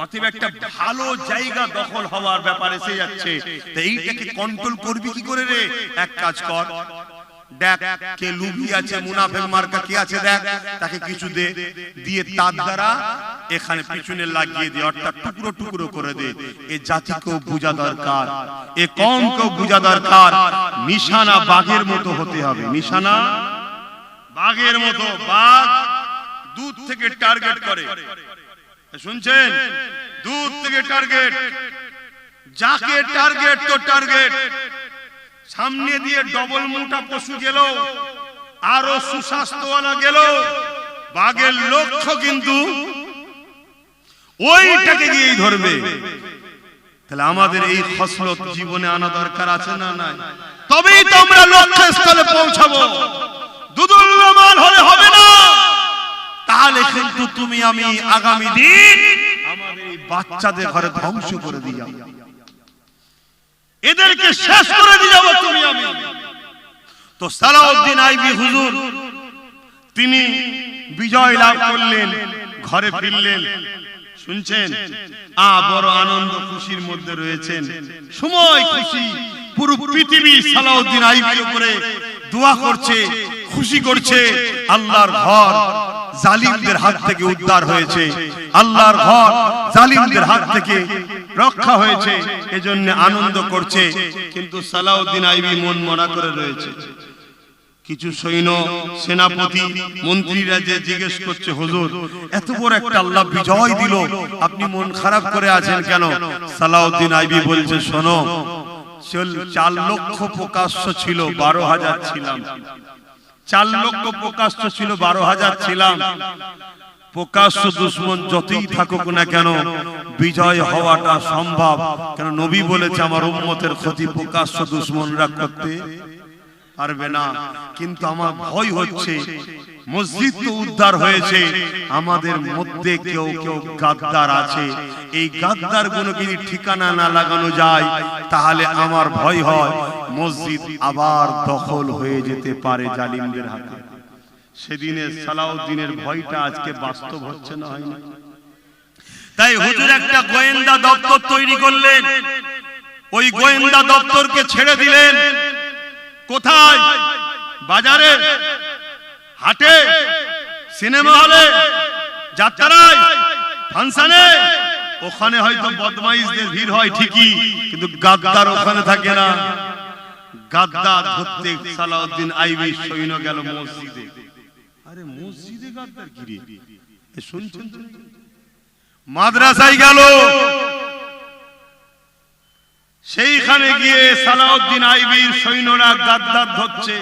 অতএব একটা ভালো জায়গা দখল হওয়ার ব্যাপার এসে যাচ্ছে। তো এইটাকে কন্ট্রোল করবি কি করে রে? এক কাজ কর, দেখ কে লুবি আছে, মুনাফিক মার্কা কে আছে, দেখ তাকে কিছু দে, দিয়ে তার দ্বারা এখানে পিছনে লাগিয়ে দে, অর্থাৎ টুকরো টুকরো করে দে। এই জাতিকেও বোঝা দরকার, এ কওমকেও বোঝা দরকার, নিশানা বাঘের মতো হতে হবে। নিশানা বাঘের মতো, বাঘ দূর থেকে টার্গেট করে, শুনছেন? দূর থেকে টার্গেট, যাকে টার্গেট তো টার্গেট। সামনে দিয়ে ডবল মোটা পশু গেল, আরো সুস্বাস্থ্যওয়ালা গেল, বাঘের লক্ষ্য কিন্তু ওইটাকে গিয়েই ধরবে। তাহলে আমাদের এই খসলত জীবনে আনা দরকার আছে না নাই? তবেই তো আমরা লক্ষ্যস্থলে পৌঁছাবো। দুদুল্যমান হলে হবে না, তাহলে কিন্তু তুমি আমি আগামী দিন আমাদের এই বাচ্চাদের ঘরে ধ্বংস করে দিয়ে যাবো, এদেরকে শেষ করে দিয়ে যাবো তুমি আমি। তো সালাউদ্দিন আইবি হুজুর তিনি বিজয় লাভ করলেন, ঘরে ফিরলেন, শুনছেন? বড় আনন্দ খুশির মধ্যে রয়েছেন, সময় খুশি, পুরো পৃথিবী সালাউদ্দিন আইবির উপরে দোয়া করছে, খুশি করছে। আল্লাহর ঘর জালিমদের হাত থেকে উদ্ধার হয়েছে, আল্লাহর ঘর জালিমদের হাত থেকে রক্ষা হয়েছে, এজন্য আনন্দ করছে। কিন্তু সালাউদ্দিন আইবি মন মরা করে রয়েছে। কিছু সৈন্য, সেনাপতি, মন্ত্রীরা যে জিজ্ঞেস করছে, হুজুর এত বড় একটা আল্লাহ বিজয় দিল, আপনি মন খারাপ করে আছেন কেন? সালাউদ্দিন আইবি বলছে, শোনো, 4 লক্ষ প্রকাশ্য ছিল, 12,000 ছিলাম। 4 লক্ষ প্রকাশ্য ছিল, 12,000 ছিলাম। প্রকাশ্য দুশমন যতই থাকুক না কেন, বিজয় হওয়াটা সম্ভব। কেন নবী বলেছে, আমার উম্মতের ক্ষতি প্রকাশ্য দুশমনরা করতে পারবে না। কিন্তু আমার ভয় হচ্ছে, মসজিদ তো উদ্ধার হয়েছে, আমাদের মধ্যে কেউ কেউ গাদ্দার আছে। এই গাদ্দার গুলোকে যদি ঠিকানা না লাগানো যায়, তাহলে আমার ভয় হয় মসজিদ আবার দখল হয়ে যেতে পারে জালিমদের হাতে। সেদিনের সালাউদ্দিনের ভয়টা আজকে বাস্তব হচ্ছে না, হয় না? তাই হুজুর একটা গোয়েন্দা দপ্তর তৈরি করলেন, ওই গোয়েন্দা দপ্তরকে ছেড়ে দিলেন। কোথায়? বাজারে, হাটে, সিনেমা হলে, যাত্রায়, ফাংশনে। ওখানে হয়তো বদমাইশদের ভিড় হয় ঠিকই, কিন্তু গাদ্দার ওখানে থাকে না। গাদ্দার ধরতে সালাউদ্দিন আইবি সৈন্য গেল মসজিদে। আরে মসজিদে গাদ্দার কি রে? শুনছেন? মাদ্রাসায় গেল, সেইখানে গিয়ে সালাউদ্দিন আইবির সৈন্যরা গাদ্দার ধরছে।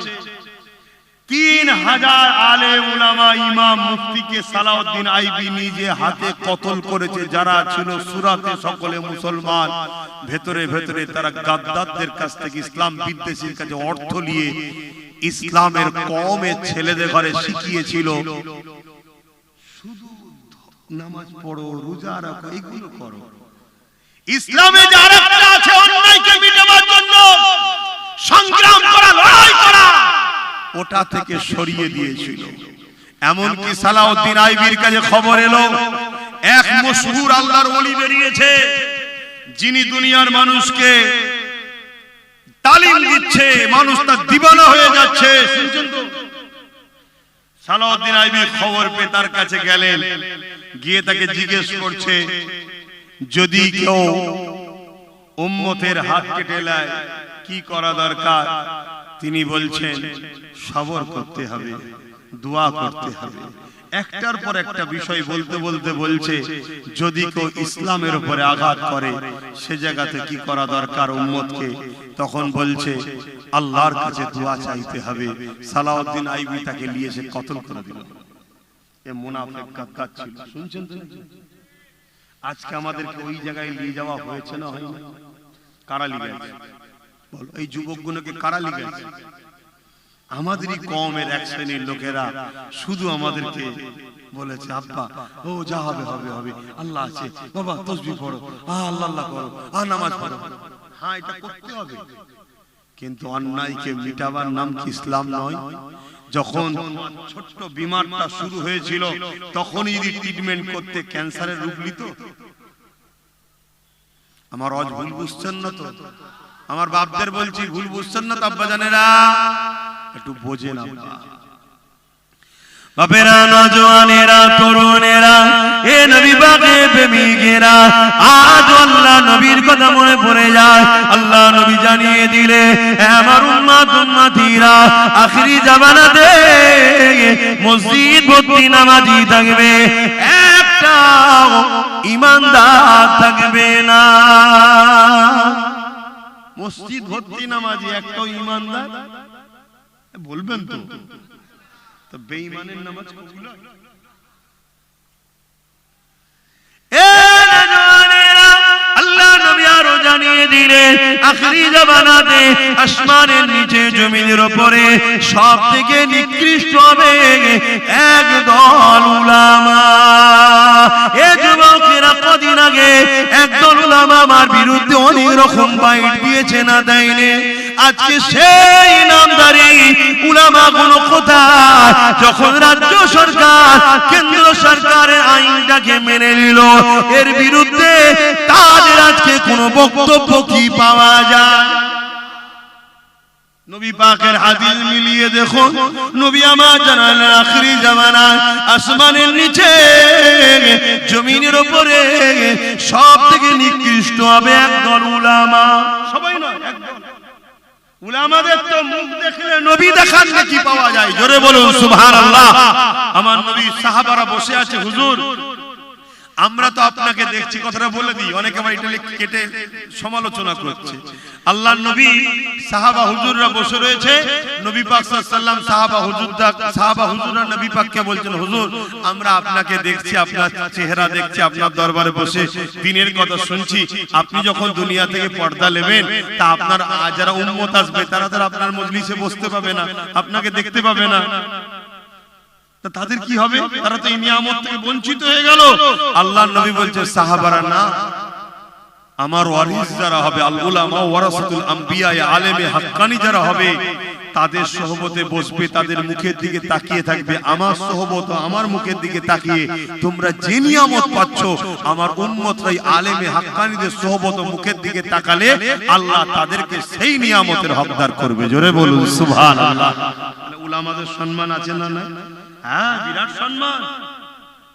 3000 আলেম উলামা, ইমাম, মুফতিকে সালাউদ্দিন আইবি নিজে হাতে কতল করেছে। যারা ছিল সুরাতে সকলে মুসলমান, ভেতরে ভেতরে তারা গাদ্দারদের কাছ থেকে, ইসলাম বিদ্বেষীর কাছে অর্থ নিয়ে ইসলামের কওমের ছেলেদের ঘরে শিখিয়েছিল, শুধু নামাজ পড়ো, রোজা রাখো, এগুলো করো। ইসলামে যে আরেকটা আছে, অন্যায়কে মিটাবার জন্য সংগ্রাম করা, লড়াই করা, ওটা থেকে সরিয়ে দিয়েছিল। এমনকি সালাউদ্দিন আইবির কাছে খবর এলো, এক মশহুর আল্লাহর ওলি বেরিয়েছে, যিনি দুনিয়ার মানুষকে তালিম দিচ্ছে, মানুষ তার দিওয়ানা হয়ে যাচ্ছে। সালাউদ্দিন আইবি খবর পেয়ে তার কাছে গেলেন, গিয়ে তাকে জিজ্ঞেস করছে, যদি কেউ উম্মতের হাত কেটে নেয় কি করা দরকার? তিনি বলছেন, সবর করতে হবে, দোয়া করতে হবে। একটার পর একটা বিষয় বলতে বলতে বলছে যদি কেউ ইসলামের উপরে আঘাত করে সে জায়গাতে কি করা দরকার উম্মতকে, তখন বলছে আল্লাহর কাছে দোয়া চাইতে হবে। সালাউদ্দিন আইবি তাকে নিয়ে এসে কতল করে দিল। এ মুনাফিক গাদ্দার ছিল। শুনছেন তো? আজকে আমাদেরকে ওই জায়গায় নিয়ে যাওয়া হয়েছে না হয় না? কারা লিখে আছে বলো? এই যুবকগুলোকে কারা লিখে আছে? আমাদেরই কমের এক শ্রেণীর লোকেরা শুধু আমাদেরকে বলেছে আব্বা ও যা হবে হবে হবে, আল্লাহ আছে, বাবা তাসবিহ পড়ো, আল্লাহ আল্লাহ করো, নামাজ পড়ো। হ্যাঁ, এটা করতে হবে, কিন্তু অন্যায়কে মিটাবার নাম কি ইসলাম নয়? যখন ছোট্ট বিমারটা শুরু হয়েছিল তখনই যদি ট্রিটমেন্ট করতে ক্যান্সারের রূপ নিত। আমার আজ ভুল বুঝছেন না তো? আমার বাপদের বলছি ভুল বুঝছেন না তো আব্বা জানেরা? একটু বোঝেন আব্বা। বাপেরা, নওজওয়ানেরা, তরুণেরা, এ নবী পাকে প্রেমিকেরা, আজ আল্লাহ নবীর কথা মনে পড়ে যায়। আল্লাহ নবী জানিয়ে দিলে আমার উম্মত উম্মতিরা আখিরি জামানাতে মসজিদ ভর্তি নামাজি থাকবে, একটা ঈমানদার থাকবে না। মসজিদ ভর্তি নামাজি একটা ঈমানদার বলবেন তো? তো বেঈমানের নামাজ কবুল হয়? আল্লাহ নবী আরো জানিয়ে দিলেন আখিরি জামানাতে আসমানের নিচে জমিনের উপরে সবথেকে নিকৃষ্ট হবে একদল উলামা। এ যুবকেরা কদিন আগে একদল উলামা আমার বিরুদ্ধে অনেক রকম বাইট দিয়েছে, না দেয়নি? আজকে সেই নামধারী উলামা গুলো কোথায়? যখন রাজ্য সরকার কেন্দ্র সরকারের আইনটাকে মেনে নিল, এর বিরুদ্ধে তাদের আজকে কোনো বক্তব্য কি পাওয়া যায়? নবী পাকের হাদিস মিলিয়ে দেখো, নবী আমার জানালেন আখিরি জামানায় আসমানের নিচে জমিনের উপরে সবথেকে নিকৃষ্ট হবে একদল উলামা। সবাই নয়, একদল। উলামাদের তো মুখ দেখলে নবী দেখার কি পাওয়া যায়? জোরে বলুন সুবহানাল্লাহ। আমার নবী সাহাবারা বসে আছে, হুজুর আমরা তো আপনাকে দেখছি, কথাটা বলে দিই, অনেকে আবার এটা কেটে সমালোচনা করছে। আল্লাহর নবী সাহাবা হুজুররা বসে রয়েছে, নবী পাক সাল্লাল্লাহু আলাইহি ওয়াসাল্লাম সাহাবা হুজুররা নবী পাককে বলছেন, হুজুর আমরা আপনাকে দেখছি, আপনার চেহারা দেখছি, আপনার দরবারে বসে দ্বীনের কথা শুনছি, আপনি যখন দুনিয়া থেকে পর্দা নেবেন তা আপনার যারা উম্মত আসবে তারা তো আপনার মজলিসে বসতে পাবে না, আপনাকে দেখতে পাবে না, তাদের কি হবে? তারা তো এই নিয়ামত থেকে বঞ্চিত হয়ে গেল। আল্লাহর নবী বলছে সাহাবারা না, আমার ওয়ারিস যারা হবে, আল উলামা ওয়ারাসাতুল আম্বিয়া, আলেমে হাক্কানি যারা হবে তাদের সোহবতে বসবে, তাদের মুখের দিকে তাকিয়ে থাকবে, আমার সোহবত আমার মুখের দিকে তাকিয়ে তোমরা যে নিয়ামত পাচ্ছ আমার উম্মতরাই আলেমে হাক্কানিদের সোহবত মুখের দিকে তাকালে আল্লাহ তাদেরকে সেই নিয়ামতের হকদার করবে। জোরে বলুন সুবহানাল্লাহ। উলামাদের সম্মান আছে না? না, হ্যাঁ, বিরাট সম্মান।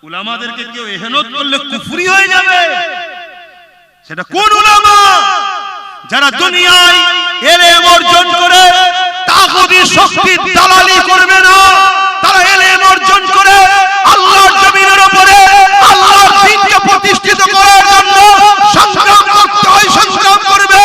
উলামাদেরকে কেউ ইহনত করলে কুফরি হয়ে যাবে। সেটা কোন উলামা? যারা দুনিয়ায় ইলম অর্জন করে তাগুতি শক্তির দালালি করবে না, তারা ইলম অর্জন করে আল্লাহর জমিনের উপরে আল্লাহর দ্বীনকে প্রতিষ্ঠিত করার জন্য সংগ্রাম করতে হয়, সংগ্রাম করবে,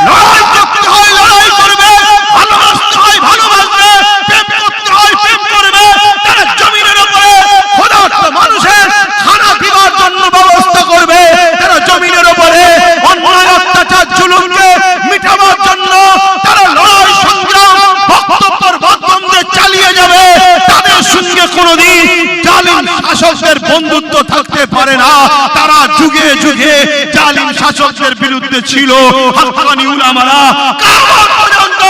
লড়াই করতে হয়, লড়াই করবে, ভালোবাসতে হয়, ভালোবাসবে, প্রেম করতে হয়, প্রেম করবে। তারা জমিনের উপরে ক্ষুধার্ত মানুষের খানা দিবার জন্য ব্যবস্থা করবে, তারা জমিনের উপরে অন্যায় অত্যাচার জুলুমকে মিটাবার জন্য তারা লড়াই সংগ্রাম বক্তব্যের মাধ্যমে চালিয়ে যাবে। তাদের সঙ্গে কোনোদিন জালিম শাসকদের বন্ধুত্ব থাকতে পারে না। তারা যুগে যুগে জালিম শাসকদের বিরুদ্ধে ছিল। হাক্কানি উলামারা কিয়ামত পর্যন্ত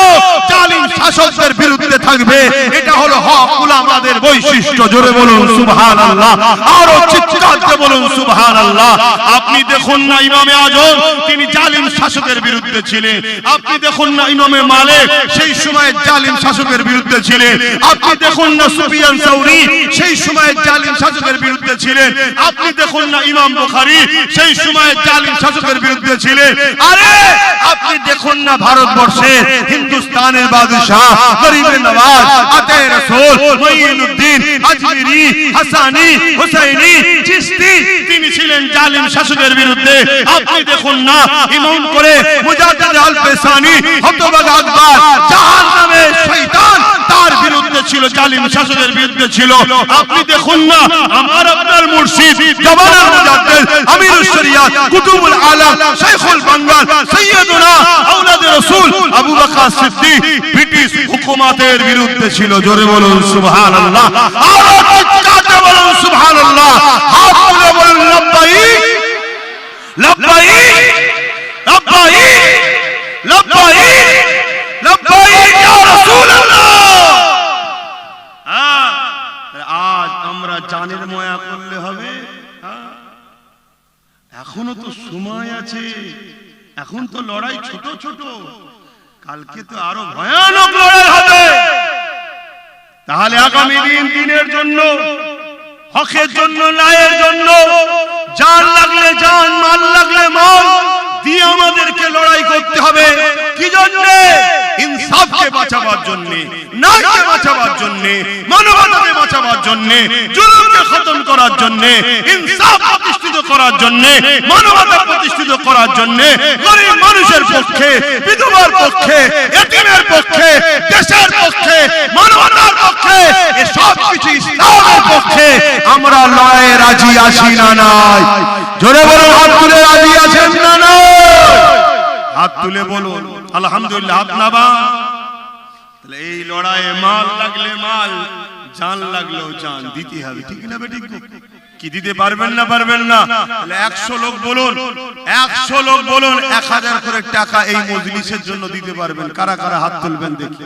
জালিম শাসকদের বিরুদ্ধে থাকবে। এটা হলো হক উলামাদের বৈশিষ্ট্য। জোরে বলুন সুবহানাল্লাহ, আরো চিৎকার দিয়ে বলুন সুবহানাল্লাহ। আপনি দেখুন না ইমামে আজম, তিনি জালিম শাসকের বিরুদ্ধে ছিলেন। আপনি দেখুন না ইমামে মালিক, সেই সময় জালিম শাসকের বিরুদ্ধে ছিলেন। আপনি দেখুন না সুফিয়ান সাউরি, সেই সময় জালিম শাসকের বিরুদ্ধে ছিলেন। আপনি দেখুন না ইমাম বুখারী, সেই সময় জালিম শাসকের বিরুদ্ধে ছিলেন। আরে আপনি দেখুন না ভারতবর্ষে হিন্দুস্তানের বাদশাহ গরিবের নওয়াজ আতে রাসূল মুঈনুদ্দিন আজমিরি হাসানি হুসাইনি চিশতি তিনি ছিলেন জালিম শাসকের বিরুদ্ধে। আপনি দেখুন না ইমাম করে মুজাদ্দিদ আল পেসানি হতভাগা আকবর জাহান্নামের শয়তান তার বিরুদ্ধে ছিল, জালিম শাসকের বিরুদ্ধে ছিল। আপনি দেখুন না আমার আপনার মুর্শিদ জামানার মুজাদ্দিদ আমিরুশ শরিয়াত কুতুবুল আলম শাইখুল বাঙ্গাল সাইয়্যিদুনা আওলাদে রাসূল আবু বকর সিদ্দিক ব্রিটিশ হুকুমতের বিরুদ্ধে ছিল। জোরে বলুন সুবহানাল্লাহ, আরো চিৎকারে বলুন সুবহানাল্লাহ, হাত তুলে বলুন লব্বাইক লব্বাইক লব্বাইক লব্বাইক লব্বাইক ইয়া রাসূলুল্লাহ। আজ আমরা জানের ময়া করলে হবে? এখনো তো সময় আছে, এখন তো লড়াই ছোট ছোট, কালকে তো আরো ভয়ানক লড়াই হবে। তাহলে আগামী দিন দিনের জন্য, হকের জন্য, ন্যায়ের জন্য জান লাগলে জান, মাল লাগলে মাল দিয়ে আমাদেরকে লড়াই করতে হবে। কি জন্য? ইনসাফকে বাঁচাবার জন্য, ন্যায়কে বাঁচাবার জন্য, মানবতাকে বাঁচাবার জন্য, জুলুমকে খতম করার জন্য, ইনসাফ প্রতিষ্ঠিত করার জন্য, মানবতা প্রতিষ্ঠিত করার জন্য, গরিব মানুষের পক্ষে, বিধবার পক্ষে, এতিমের পক্ষে, দেশের পক্ষে, মানবতার পক্ষে, এই সব কিছু ইসলামের পক্ষে আমরা লড়াইয়ে রাজি আছি না নাই? জোরে বলুন, হাত তুলে রাজি আছেন না নাই? হাত তুলে বলুন আলহামদুলিল্লাহ। হাত নাবা। তাহলে এই লড়াইয়ে মাল লাগলে মাল, জান লাগলেও জান দিতে হবে, ঠিক না বেটি? কি দিতে পারবেন না? পারবেন না? তাহলে 100 লোক বলুন, 100 লোক বলুন 1000 করে টাকা এই মজলিসের জন্য দিতে পারবেন। কারা কারা হাত তুলবেন দেখি।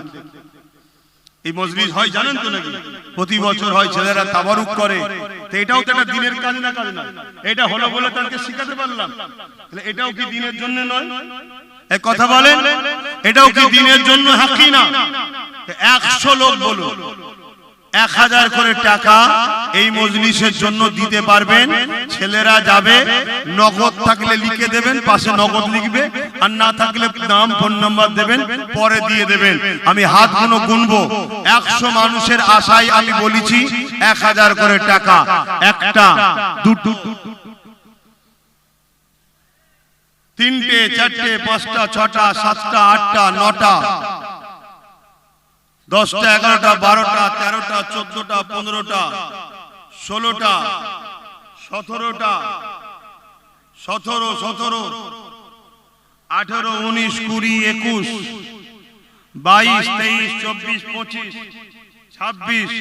এই মজলিস হয় জানেন তো নাকি? প্রতি বছর হয়, ছেলেরা তাবারুক করে। তো এটাও তো একটা দিনের কাজ না? কাজ না? এটা হলো বলে তাকে শিখাতে পারলাম। তাহলে এটাও কি দিনের জন্য নয়? এক কথা বলেন, এটাও কি দিনের জন্য হাকি না? 100 লোক বলুন 1000 করে টাকা এই মজলিসের জন্য দিতে পারবেন। ছেলেরা যাবে, নগদ থাকলে লিখে দেবেন, পাশে নগদ লিখবে, আর না থাকলে নাম ফোন নাম্বার দেবেন, পরে দিয়ে দেবেন। আমি হাতগুলো গুনবো। 100 মানুষের আশায় আমি বলেছি 1000 করে টাকা। একটা, দুটো, তিনটে, চারটে, পাঁচটা, ছটা, সাতটা, আটটা, নটা, 10টা, 11টা, 12টা, 13টা, 14টা, 15টা, 16টা, 17টা, 17, 18, 19, 20, 21, 22, 23, 24, 25, 26,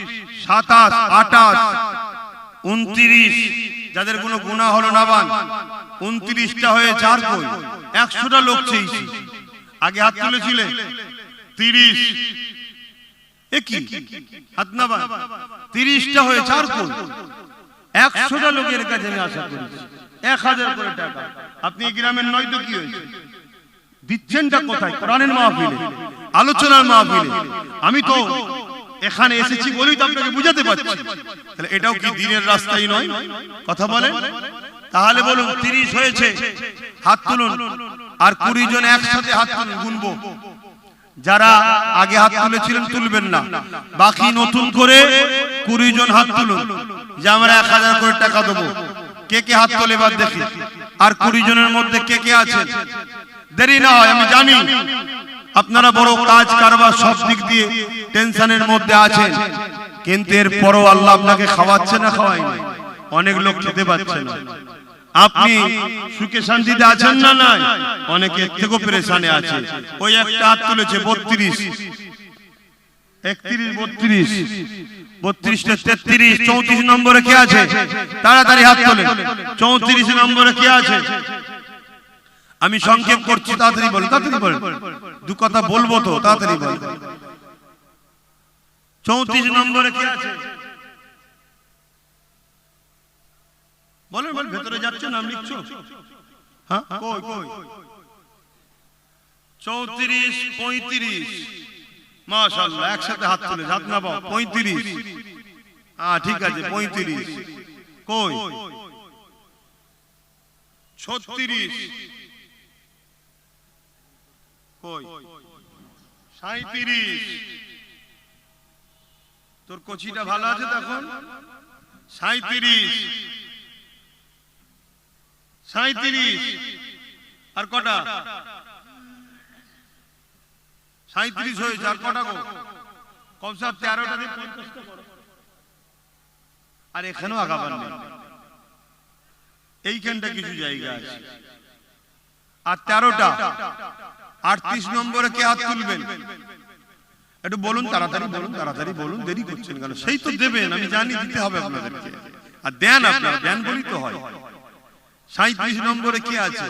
27, 28, 29, যাদের কোনো গুনাহ হলো না বান, 29টা হয়ে 4 কই 100টা লোক চেয়েছি। আগে হাত তুলেছিলে 30, একই হাত না বান, 30টা হয়ে 4 কই 100টা লোকের কাছে আমি আশা করেছি 1000 করে টাকা। আপনি এই গ্রামের নয় তো কি হয়েছে? দিচ্ছেনটা কোথায়? কোরআনের মাহফিলে, আলোচনার মাহফিলে। আমি তো এখানে এসেছি বলেই তো আপনাকে বুঝাতে পারছি। তাহলে এটাও কি দিনের রাস্তাই নয়? কথা বলেন। তাহলে বলুন 30 হয়েছে, হাত তুলুন। আর 20 জন একসাথে হাত তুলুন, গুনবো। যারা আগে হাত তুলেছিলেন তুলবেন না, বাকি নতুন করে 20 জন হাত তুলুন যে আমরা 1000 করে টাকা দেবো। কে কে হাত তোলে এবার দেখি। আর 20 জনের মধ্যে কে কে আছেন? দেরি না হয়, আমি জানি আপনারা বড় কাজ কারবার সব দিক দিয়ে টেনশনের মধ্যে আছেন, কিন্তু এরপরও আল্লাহ আপনাকে খাওয়াচ্ছে না খাওয়ায়নি? অনেক লোক খেতে পাচ্ছে না। আপনি সুখে শান্তিতে আছেন না? নাই। অনেকে এর থেকেও পেরেশানে আছে। ওই একটা হাত তুলেছে 32, 31, 32, 32, 33, 34 নম্বরে কে আছে? তাড়াতাড়ি হাত তোলেন। 34 নম্বরে কে আছে? আমি সংক্ষেপ করছি, তাড়াতাড়ি বলেন, তাড়াতাড়ি বলেন, দু কথা বলবো তো, তাড়াতাড়ি বলেন। 34 নম্বরে কে আছে? বলেন বলেন, ভেতরে যাচ্ছে, নাম লিখছো? হ্যাঁ, কই কই? 34, 35, মাশাআল্লাহ, একসাথে হাত তুলে, হাত না পাও। 35, হ্যাঁ ঠিক আছে, 35 কই? 36 কই? 37, তোর কচিটা ভালো আছে তখন 37 আর কটা 37 হয়েছে আর কটা গো কমসা 13টা দিয়ে 50টা করো আর এখানেও আগাবার নেই এইখানটা কিছু জায়গা আছে আর 13টা 38 নম্বরে কে হাত তুলবেন একটু বলুন তাড়াতাড়ি বলুন দেরি করছেন কেন সেই তো দেবেন আমি জানি দিতে হবে আপনাদেরকে আর দেন আপনারা দেন বলি তো হয় 37 নম্বরে কে আছে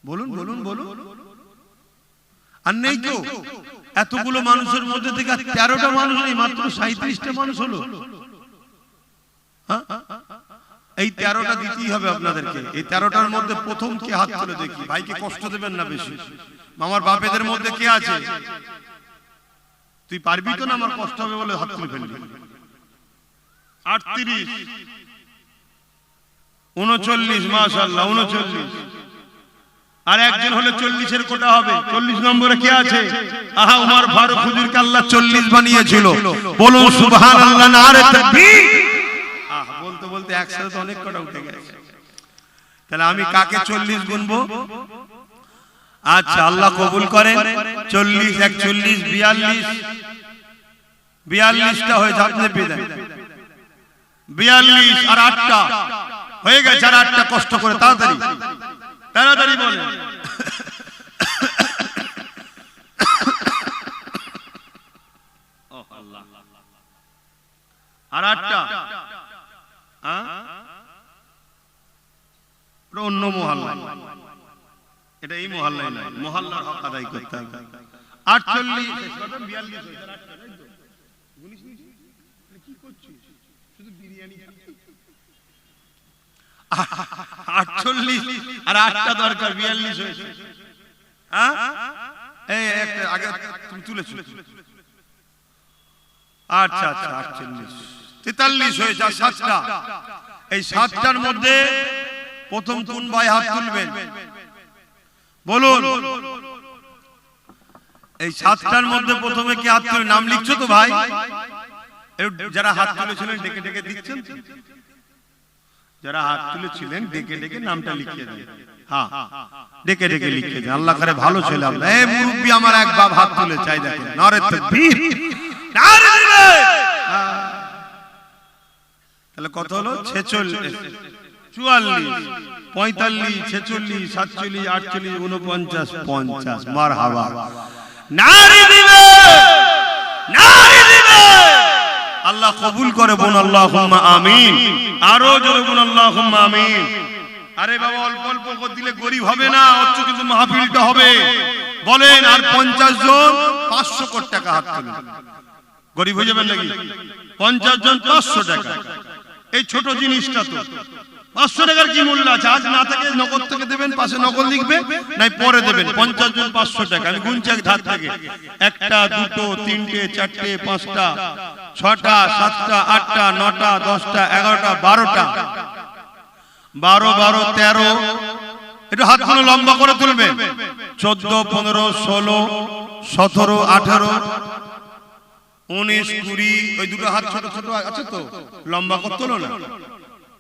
বলুন আর নেই তো এতগুলো মানুষের মধ্যে থেকে 13টা মানুষ নেই মাত্র 37টা মানুষ হলো এই 13টা দিতেই হবে আপনাদেরকে এই 13টার মধ্যে প্রথম কে হাত তুলে দেখি ভাইকে কষ্ট দেবেন না বেশি মামার বাপেদের মধ্যে কে আছে তুই পারবি তো না আমার কষ্ট হবে বলে হাত তুলে ফেলবি 38 39 মাশাআল্লাহ 39 আর একজন হলে 40 এর কোটা হবে 40 নম্বরে কে আছে আহা উমর ফারুক হুজুরকে আল্লাহ 40 বানিয়েছিল বলুন সুবহানাল্লাহ নারে তাকবীর আহা বলতে একসাথে অনেক কোটা উঠে গেছে তাহলে আমি কাকে 40 গুনবো আচ্ছা আল্লাহ কবুল করেন 40 41 42টা হয়ে আপনি পেয়ে দেন 42 আর 8টা হয়ে গেছে আর 8টা কষ্ট করে তাড়াতাড়ি বলেন ও আল্লাহ আর 8টা অন্য মহল্লা এটা এই মহল্লায় নয় মহল্লার হক আদায় করতে হবে 48 কি করছিস শুধু বিরিয়ানি 48 আর 8টা দরকার 42 হয়েছে হ্যাঁ এই একটা আগে তুমি তুলেছো আচ্ছা 48 43 হয়েছে আর 7টা এই 7টার মধ্যে প্রথম কোন ভাই হাত তুলবেন বলুন এই 7টার মধ্যে প্রথমে কি হাত তুলে নাম লিখছো তো ভাই যারা হাত তুলেছিলেন ডেকে ডেকে দিচ্ছেন যারা হাত তুলেছিলেন ডেকে ডেকে নামটা লিখিয়ে দেন হ্যাঁ ডেকে ডেকে লিখিয়ে দেন আল্লাহ করে ভালো ছেলে আমরা এই মুরব্বি আমার এক বাপ হাত তুলে চাই দেখেন নারে তাকবীর নারে দিবে তাহলে কত হলো 46 44 45 46 47 48 49 50 মারহাবা নারে দিবে আল্লাহ কবুল করে বোন আল্লাহুম্মা আমিন আরো জোরে বোন আল্লাহুম্মা আমিন আরে বাবা অল্প অল্প করে দিলে গরিব হবে না অথচ কিন্তু মাহফিলটা হবে বলেন আর 50 জন 500 কোটি টাকা হাত তুলুন গরিব হয়ে যাবেন নাকি 50 জন 500 টাকা এই ছোট জিনিসটা তো 500 টাকার কি মূল্য আছে আজ না থাকে নগদ থেকে দেবেন পাশে নগদ লিখবে নাই পরে দেবেন 50 জন 500 টাকা আমি গুনছি এক ধার থেকে একটা দুটো তিনটে চারটে পাঁচটা ছটা সাতটা আটটা নটা 10টা 11টা 12টা 12 12 13 একটু হাতগুলো লম্বা করে তুলবেন 14 15 16 17 18 19 20 ওই দুটো হাত ছোট ছোট আছে তো লম্বা করে তোলো না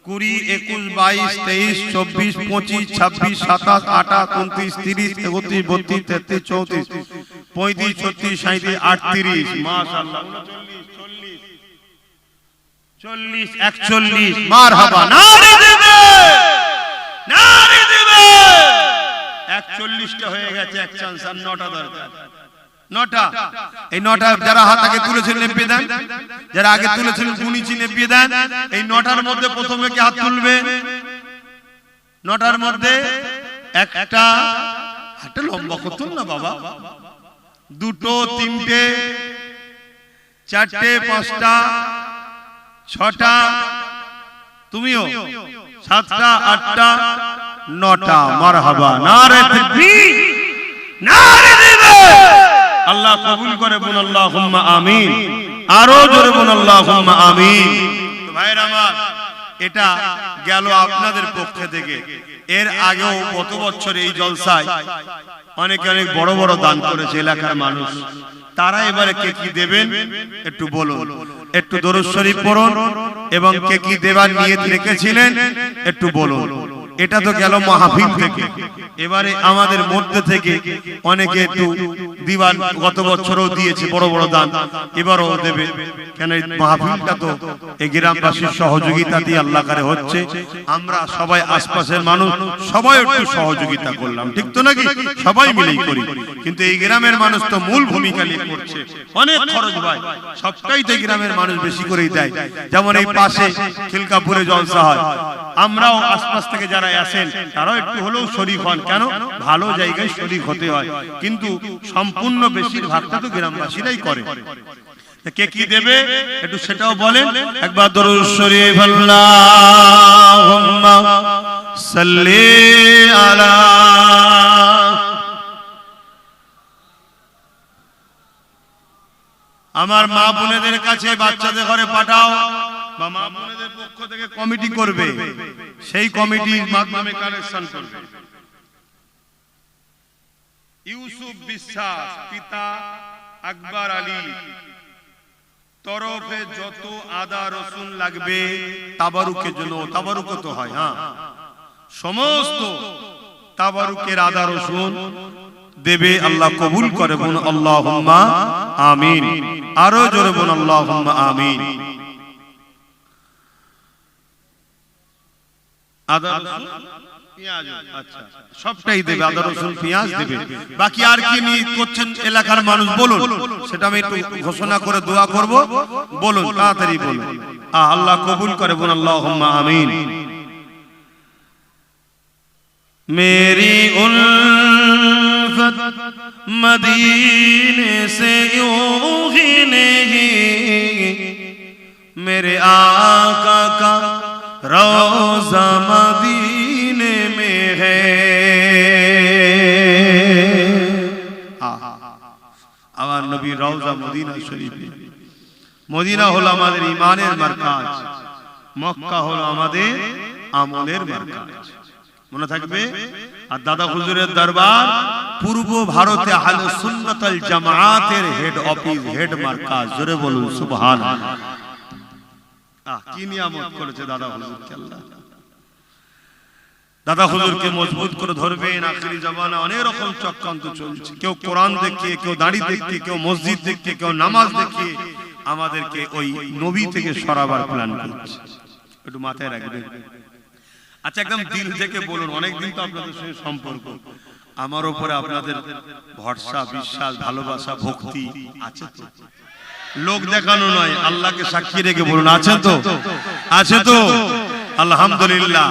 20 21 22 23 24 25 26 27 28 29 30 31 32 33 34 35 36 37 38 মাশাআল্লাহ 39 40 41 মারহাবা নারে দিবে 41টা হয়ে গেছে এক চান্স আর 9টা দরকার 9টা এই 9টা যারা হাত আগে তুলেছিলেন নেপে দেন যারা আগে তুলেছিলেন গুনিচি নেপে দেন এই 9টার মধ্যে প্রথমে কি হাত তুলবে 9টার মধ্যে একটা হাতটা লম্বা করতুন না বাবা দুটো তিনটে চারটে পাঁচটা ছটা তুমিও সাতটা আটটা 9টা মারহাবা নারে তাকবীর নারে দিবে আল্লাহ কবুল করে বলুন আল্লাহুম্মা আমিন আরো জোরে বলুন আল্লাহুম্মা আমিন তো ভাইরা আমার এটা গেল আপনাদের পক্ষ থেকে। এর আগেও গত বছর এই জলসায় অনেকে অনেক বড় বড় দান করেছে এলাকার মানুষ। তারা এবারে কে কি দেবেন একটু বলুন, একটু দরুদ শরীফ পড়ুন এবং কে কি দেবার নিয়ত রেখেছিলেন একটু বলুন। এটা তো গেল মাহফিল থেকে। এবারে আমাদের মধ্যে থেকে অনেকে একটু দিবান, গত বছরও দিয়েছে বড় বড় দান, এবারও দেবে। কেন মাহফিলটা তো এই গ্রামবাসীর সহযোগিতা দিয়ে আল্লাহ করে হচ্ছে। আমরা সবাই আশপাশের মানুষ সবাই একটু সহযোগিতা করলাম, ঠিক তো নাকি? সবাই মিলেই করি, কিন্তু এই গ্রামের মানুষ তো মূল ভূমিকা নিয়ে করছে। অনেক খরচ হয়, সবটাই তো গ্রামের মানুষ বেশি করেই দেয়। যেমন এই পাশে খিলকাপুরে জলসা হয়, আমরাও আশপাশ থেকে যারা আসেন তারাও একটু হলেও শরীক হন। কেন? ভালো জায়গায় শরীক হতে হয়, কিন্তু সম্পূর্ণ বেশিরভাগটা তো গ্রামবাসীরাই করে। কে কি দেবে একটু সেটাও বলেন একবার। দরুদ শরীফ আল্লাহুম্মা সাল্লি আলা। আমার মা বোনেদের কাছে বাচ্চাদের ঘরে পাঠাও, বা মা বোনেদের পক্ষ থেকে কমিটি করবে, সেই কমিটির মাধ্যমে কালেকশন করবে। ইউসুফ বিশ্বাস পিতা আকবর আলী তরফে যত আদা রসুন লাগবে তাবারুকের জন্য, তাবারুক তো হয়, হ্যাঁ, সমস্ত তাবারুকের আদা রসুন দেবে। আল্লাহ কবুল করে, বলুন আল্লাহুম্মা আমিন। আরো জোরে বলুন আল্লাহুম্মা আমিন। আদা রসুন পেঁয়াজ, আচ্ছা সবটাই দেবে, আদা রসুন পেঁয়াজ দেবে। বাকি আর কি নিয়ে করছেন এলাকার মানুষ বলুন, সেটা আমি একটু ঘোষণা করে দোয়া করব, বলুন তাড়াতাড়ি বলুন। আল্লাহ কবুল করে, বলুন আল্লাহুম্মা আমিন। मेरी उल्फत मदीने से यूं ही नहीं, मेरे आका का रोज़ा मदीने में है। আমার নবী রওজা মদিনা শরীফে। মদিনা হলো আমাদের ঈমানের মারকাজ, মক্কা হলো আমাদের আমলের মারকাজ, মনে থাকবে। আর দাদা হুজুরের দরবার পূর্ব ভারতে আহলে সুন্নাত ওয়াল জামাতের হেড অফিস, হেড মারকাজ। জোরে বলুন সুবহানাল্লাহ। কি নিয়ামত করেছে দাদা হুজুরকে আল্লাহ। দাদা হুজুরকে মজবুত করে ধরবেন। আখিরি জামানা অনেক রকম চক্রান্ত চলছে, কেউ কোরআন দেখিয়ে, কেউ দাড়ি দেখিয়ে, কেউ মসজিদ দেখিয়ে, কেউ নামাজ দেখিয়ে আমাদেরকে ওই নবী থেকে সরাবার প্ল্যান করছে। একটু মাথায় রাখবেন। আচ্ছা একদম দিল থেকে বলুন, অনেকদিন তো আপনাদের সঙ্গে সম্পর্ক, আমার উপরে আপনাদের ভরসা, বিশ্বাস, ভালোবাসা, ভক্তি আছে তো? লোক দেখানো নয়, আল্লাহকে সাক্ষী রেখে বলুন আছে তো? আছে তো? আলহামদুলিল্লাহ।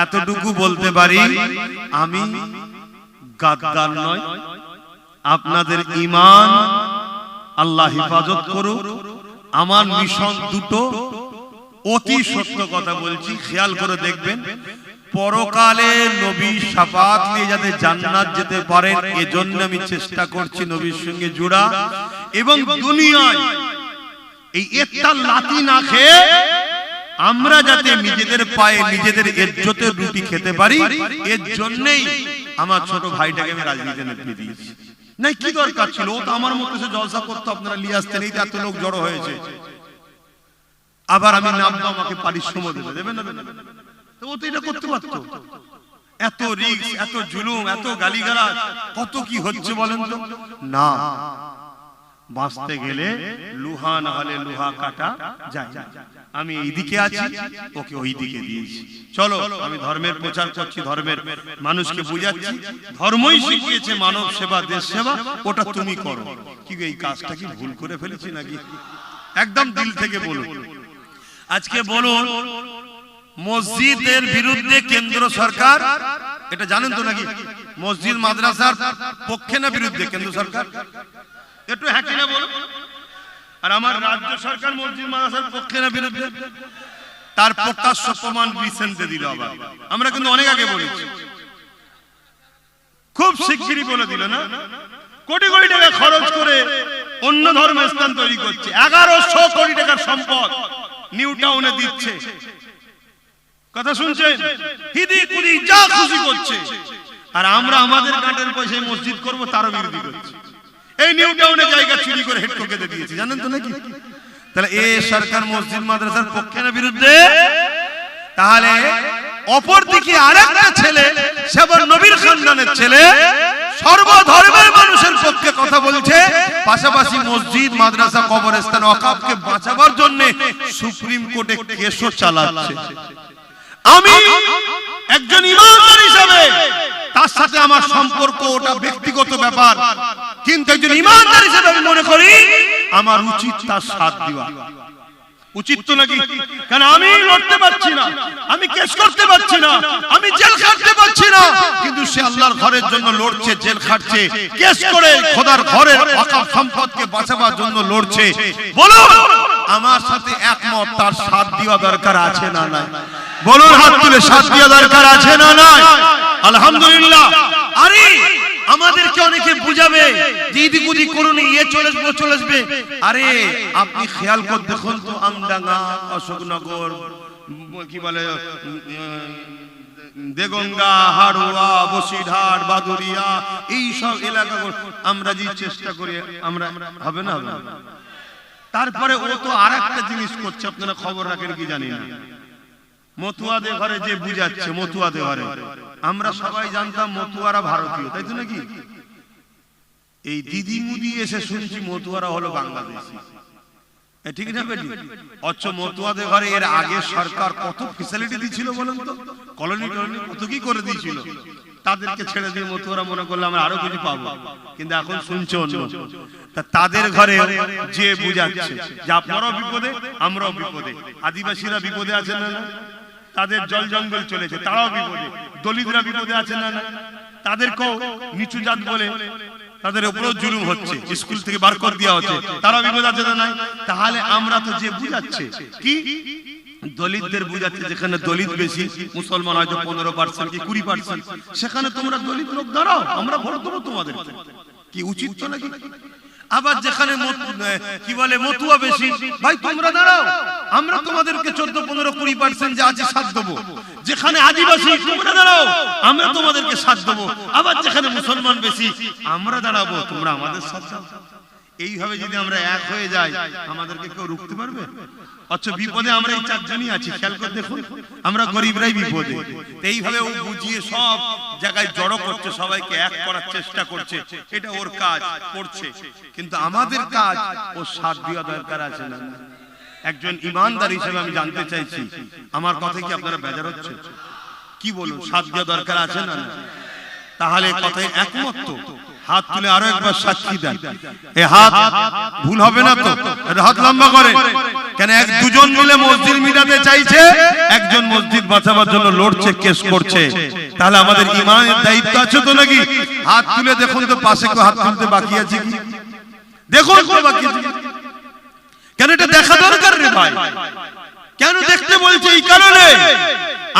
এতটুকু বলতে পারি, আমি গাদ্দার নয়। আপনাদের ঈমান আল্লাহ হেফাজত করুক। আমার মিশন দুটো, অতি সত্য কথা বলছি, খেয়াল করে দেখবেন। পরকালে নবী শাফাত নিয়ে যাতে জান্নাত যেতে পারেন, এজন্য আমি চেষ্টা করছি নবীর সঙ্গে জোড়া। এবং দুনিয়ায় এই একটা লাথি না খেয়ে আমরা যাতে নিজেদের পায়ে নিজেদের ইজ্জতের রুটি খেতে পারি, এর জন্যই আমার ছোট ভাইটাকে আমি রাজনীতিতে নেমে দিয়েছি। নাই কি দরকার ছিল? ও তো আমার মতো সে জলসা করতো, আপনারা নিয়ে আসতেন, এই তো এত লোক জড়ো হয়েছে। আবার আমি নামবো, আমাকে পারিশ্রমিক দেবে না? তো ও তো এটা করতে পারতো। এত রিস্ক, এত জুলুম, এত গালিগালাজ, কত কি হচ্ছে বলেন তো? না, বাঁচতে গেলে লোহা না হলে লোহা কাটা যায়। আমি এইদিকে আছি, ওকে ওই দিকে দিয়েছি। চলো, আমি ধর্মের প্রচার করছি, ধর্মের মানুষকে বুঝাচ্ছি। ধর্মই শিখিয়েছে মানব সেবা, দেশ সেবা, ওটা তুমি করো। কি এই কাজটা কি ভুল করে ফেলেছি নাকি? একদম দিল থেকে বলুন। আজকে বলুন, মসজিদের বিরুদ্ধে কেন্দ্র সরকার, এটা জানেন তো নাকি? মসজিদ মাদ্রাসার পক্ষে না বিরুদ্ধে কেন্দ্র সরকার? একটু হ্যাঁ কিনা বলুন। আর আমার রাজ্য সরকার মসজিদ মাদ্রাসার পক্ষে না বিরুদ্ধে? তার প্রকাশ্য প্রমাণ রিসেন্টে দিল। আবার আমরা কিন্তু অনেক আগে বলেছি, খুব শিগগিরই বলে দিল না? কোটি কোটি টাকা খরচ করে অন্য ধর্মের স্থান তৈরি করছে। 1100 কোটি টাকার সম্পদ নিউ টাউনে দিচ্ছে। কথা শুনছেন? হিদি কুদি যা খুশি করছে, আর আমরা আমাদের কাঁটের পয়সায় মসজিদ করব তারও বিরোধী করছি। এই নিউ টাউনে জায়গা চুরি করে হেড ঠকে দিয়েছে, জানেন তো নাকি? তাহলে এই সরকার মসজিদ মাদ্রাসার পক্ষে না বিরুদ্ধে? তাহলে অপরদিকে আরেকটা ছেলে, সেবার নবীর খানদানের ছেলে, সর্বধর্মের মানুষের পক্ষে কথা বলছে, পাশাপাশি মসজিদ মাদ্রাসা কবরস্থান ওয়াকফকে বাঁচাবার জন্য সুপ্রিম কোর্টে কেসও চালাচ্ছে। আমি একজন ইমানদার হিসেবে তার সাথে আমার সম্পর্ক ওটা ব্যক্তিগত ব্যাপার, কিন্তু একজন ইমানদার হিসেবে আমি মনে করি আমার উচিত তার সাথ দেওয়া। উচিত তো নাকি? কারণ আমি লড়তে পারছি না, আমি কেস করতে পারছি না, আমি জেল খাটতে পারছি না, কিন্তু সে আল্লাহর ঘরের জন্য লড়ছে, জেল খাটছে, কেস করে খোদার ঘরের ওয়াকফ সম্পদকে বাঁচাবার জন্য লড়ছে। বলো আমার সাথে একমত, তার সাথ দেওয়া দরকার আছে না নাই? বলুন হাত তুলে, সাথ দেওয়া দরকার আছে না নাই? আলহামদুলিল্লাহ। আরে আমাদেরকে অনেকে বুঝাবে যে ইদিক উদিক করুন, ইয়ে চলে আসবে। আরে আপনি খেয়াল করে দেখুন তো, আমডাঙ্গা, অশোকনগর, কি বলে দেগঙ্গা, হাড়ুয়া, বসিরহাট, বাদুরিয়া, এই সব এলাকাগুলো আমরা যে চেষ্টা করি, আমরা হবে না? তারপরে ও তো আর একটা জিনিস করছে, আপনারা খবর রাখেন কি জানি না, মতুয়াদের ঘরে যে বুঝাচ্ছে, মতুয়াদের ঘরে আমরা সবাই জানতাম মতুয়ারা ভারতীয়, তাই তো নাকি? এই দিদি মুদি এসে শুনছি মতুয়ারা হলো বাংলাদেশি, ঠিক না বেটি? অথচ মতুয়াদের ঘরে এর আগে সরকার কত ফ্যাসিলিটি দিয়েছিল বলেন তো, কলোনি কত কি করে দিয়েছিল, তাদেরকে ছেড়ে দিয়ে মতুয়ারা মনে করলে আমরা আরো কিছু পাবো, কিন্তু এখন শুনছে অন্য। তাদের ঘরে যে বুঝাচ্ছে যে আপনারাও বিপদে, আমরাও বিপদে, আদিবাসীরা বিপদে আছেন না, তাদের জল জঙ্গল চলেছে, তারাও বিপদে, দলিতরা বিপদে আছেন না, তাদেরকেও নিচু জাত বলে তাদের উপরেও জুলুম হচ্ছে, স্কুল থেকে বার করে দেওয়া হচ্ছে, তারাও বিপদ আছে না? তাহলে আমরা তো যে বুঝাচ্ছে কি, দলিতদের বুঝাচ্ছে, যেখানে দলিত বেশি, মুসলমান হয়তো 15% কি 20%, সেখানে তোমরা দলিত লোক দাঁড়াও, আমরা ভোট দেবো তোমাদের, কি উচিত তো নাকি? আবার যেখানে কি বলে মতুয়া বেশি, ভাই তোমরা দাঁড়াও, আমরা তোমাদেরকে 14, 15, 20% যে আছে সাথ দেবো। যেখানে আদিবাসী, তোমরা দাঁড়াও, আমরা তোমাদেরকে সাথ দেবো। আবার যেখানে মুসলমান বেশি, আমরা দাঁড়াবো, তোমরা আমাদের সাথ দাও। এইভাবে যদি আমরা এক হয়ে যাই, আমাদেরকে কেউ রুখতে পারবে? অথচ বিপদে আমরা এই চারজনই আছি, খেয়াল করে দেখুন, আমরা গরিবরাই বিপদে। এইভাবে ও বুঝিয়ে সব জায়গায় জড়ো করছে, সবাইকে এক করার চেষ্টা করছে, এটা ওর কাজ করছে, কিন্তু আমাদের কাজ ও সাথ দেওয়া দরকার আছে না? একজন ইমানদার হিসেবে আমি জানতে চাইছি, আমার কথা কি আপনারা বেজার হচ্ছে? কি বলুন, সাথ দেওয়া দরকার আছে না? তাহলে কথায় একমত তো? হাত তুলে আরো একবার সাক্ষী দেন। এই হাত ভুল হবে না তো? হাত লম্বা করে কেন? এক দুজন মিলে মসজিদ মিলাতে চাইছে, একজন মসজিদ বাঁচাবার জন্য লড়ছে, কেস করছে। তাহলে আমাদের ইমানের দায়িত্ব আছে তো নাকি? হাত তুলে দেখুন তো, পাশে কেউ হাত তুলতে বাকি আছে কি? দেখুন বাকি আছে কেন? এটা দেখা দরকার রে ভাই। কেন দেখতে বলছে? এই কারণে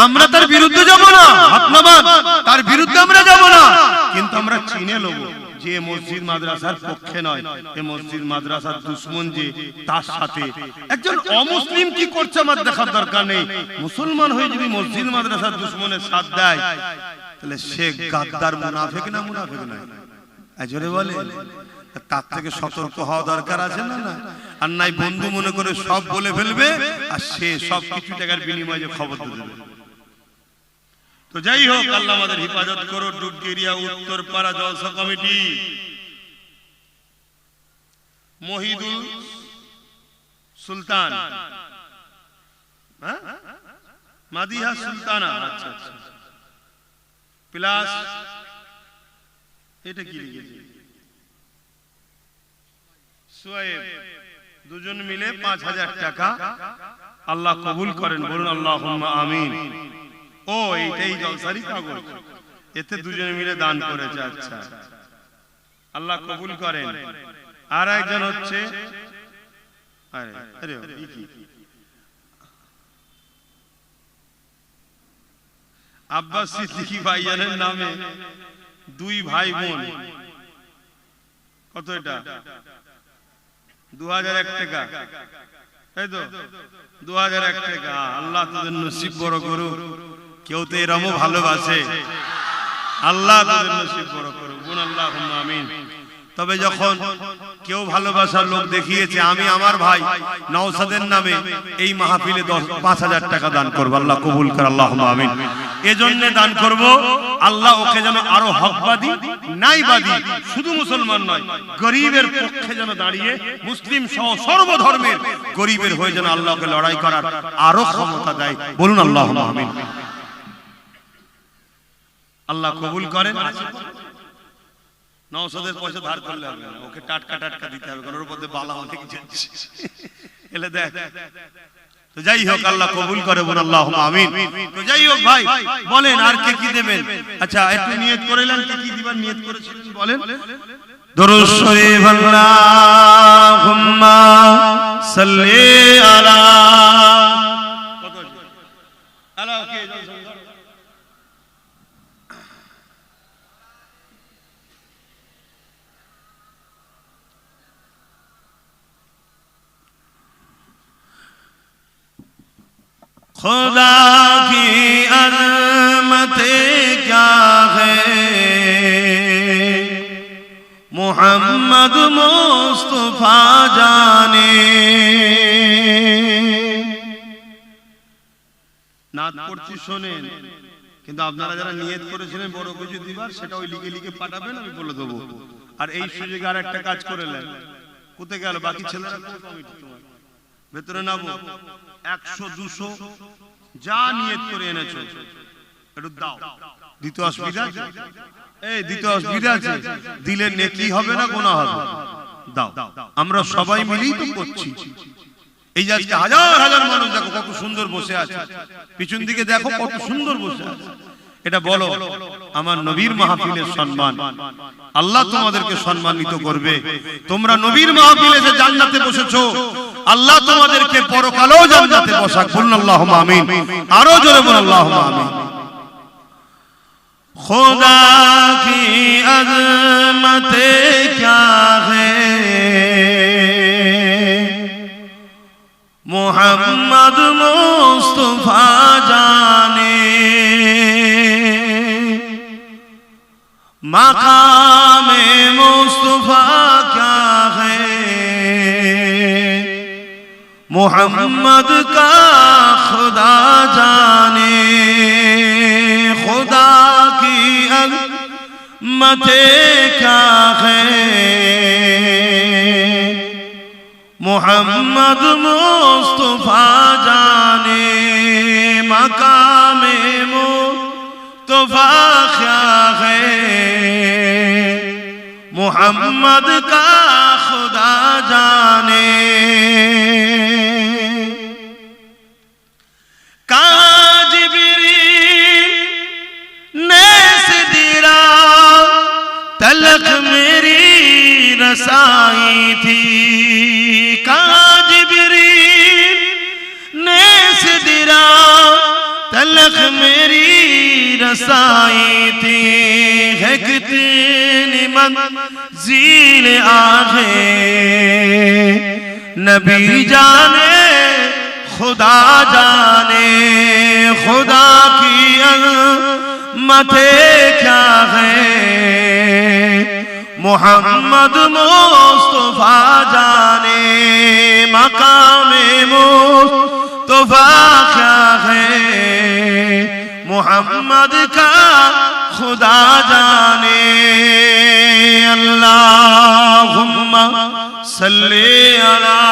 আমরা তার বিরুদ্ধে যাব না, হাত নামান, তার বিরুদ্ধে আমরা যাব না, কিন্তু আমরা চিনে নেব যে মসজিদ মাদ্রাসার পক্ষে নয়, এই মসজিদ মাদ্রাসার দুশমন যে, তার সাথে একজন অমুসলিম কি করছে আমার দেখার দরকার নেই। মুসলমান হয়ে যদি মসজিদ মাদ্রাসার দুশমনের সাথ দেয়, তাহলে সে গাদ্দার, মুনাফিক না মুনাফিক নয়? জোরে বলে। তার থেকে সতর্ক হওয়া দরকার আছে না? আর নাই বন্ধু মনে করে সব বলে ফেলবে, আর সে সব কিছু টাকার বিনিময়ে খবর দেবে। তো যাই হোক, আল্লাহ আমাদের হেফাজত করো। ডুবগেরিয়া উত্তরপাড়া জলসা কমিটি, মহিদুল সুলতান, মাদিহা সুলতানা, আচ্ছা আচ্ছা, প্লাস এটা কি লিখেছে, সোয়েব, দুজন মিলে 5000 টাকা আল্লাহ কবুল করেন, বলুন আল্লাহুম্মা আমিন। ও এইটাই জলসারি কাগজ, এতে দুজনে মিলে দান করেছে, আচ্ছা, আল্লাহ কবুল করেন। আর একজন হচ্ছে আব্বাস সিদ্দিকী ভাইজানের নামে 2 ভাই বোন, কত এটা, 2001 টাকা, এই তো 2001 টাকা। আল্লাহ তোদের নসিব বড় করুক। কেউ তো এরমও ভালোবাসে, আল্লাহ তোদের নসিব বড় করুক। বলুন আল্লাহুম্মা আমিন। তবে যখন কেউ ভালোবাসার লোক দেখিয়েছে, আমি আমার ভাই নওশাদের নামে এই মাহফিলে 5,000 টাকা দান করব, আল্লাহ কবুল করে, আল্লাহুম্মা আমিন। এজন্য দান করব, আল্লাহ ওকে যেন আরো হকবাদী নাইবাদী, শুধু মুসলমান নয়, গরিবের পক্ষে যেন দাঁড়িয়ে মুসলিম সহ সর্বধর্মের গরিবের হয়ে যেন আল্লাহকে লড়াই করার আরো ক্ষমতা দেয়। বলুন আল্লাহুম্মা আমিন। আল্লাহ কবুল করেন। নওশাদের পয়সা ধার করলে হবে না, ওকে টাটকা টাটকা দিতে হবে, কারণ ওর মধ্যে বালা অনেক যাচ্ছে। এলে দেখ। তো যাই হোক, আল্লাহ কবুল করে, বলুন আল্লাহুম্মা আমিন। তো যাই হোক ভাই, বলেন আর কে কি দেবেন? আচ্ছা, একটু নিয়ত করেলেন, কে কি দিবার নিয়ত করেছিলেন বলেন। দুরূদ শরীফ আল্লাহুম্মা সাল্লি আলা আলা কে खुदा की अज़मतें क्या है, मोहम्मद मुस्तफा जाने। নাত পড়ছি শোনেন, কিন্তু আপনারা যারা নিয়ত করেছিলেন বড় কিছু দিবার, সেটা ওই লিখে লিখে পাঠাবেন, আমি বলে দেবো। আর এই সুযোগে আর একটা কাজ করে নেন। কোথায় গেল বাকি ছেলেরা? ভেতরে নাবো, 100 200 যা নিয়ত করে এনেছো একটু দাও। দিতে অসুবিধা আছে? এই দিতে অসুবিধা আছে? দিলে নেকি হবে না গুনাহ হবে? দাও। আমরা সবাই মিলেই তো করছি। এই যে আজকে হাজার হাজার মানুষ দেখো কত সুন্দর বসে আছে, পিছন দিকে দেখো কত সুন্দর বসে আছে। এটা বলো আমার নবীর মাহফিলের সম্মান, আল্লাহ তোমাদেরকে সম্মানিত করবে। তোমরা নবীর মাহফিলে যে জান্নাতে বসেছো, আল্লাহ তোমাদেরকে পরকালেও জান্নাতে বসাক। বলুন আল্লাহুম্মা আমিন। আরো জোরে বলুন আল্লাহুম্মা আমিন। खुदा की अज़मतें क्या है, मोहम्मद मुस्तफा जाने। मकामे मुस्तफा क्या है, मोहम्मद का खुदा जाने। खुदा की अज़मतें क्या है, मोहम्मद मुस्तफा जाने। मकामे मुस्तफा क्या है, मोहम्मद का खुदा जाने। तलख मेरी रसाई थी, जिब्रील ने सिदरा तलख मेरी रसाई थी। है कितनी मंज़िल आगे नबी जाने खुदा जाने। खुदा की अज़मतें क्या है, मोहम्मद मुस्तफा जाने। मकामे मुस्तफा क्या है, मोहम्मद का खुदा जाने। अल्लाहुम्मा सल्ली अला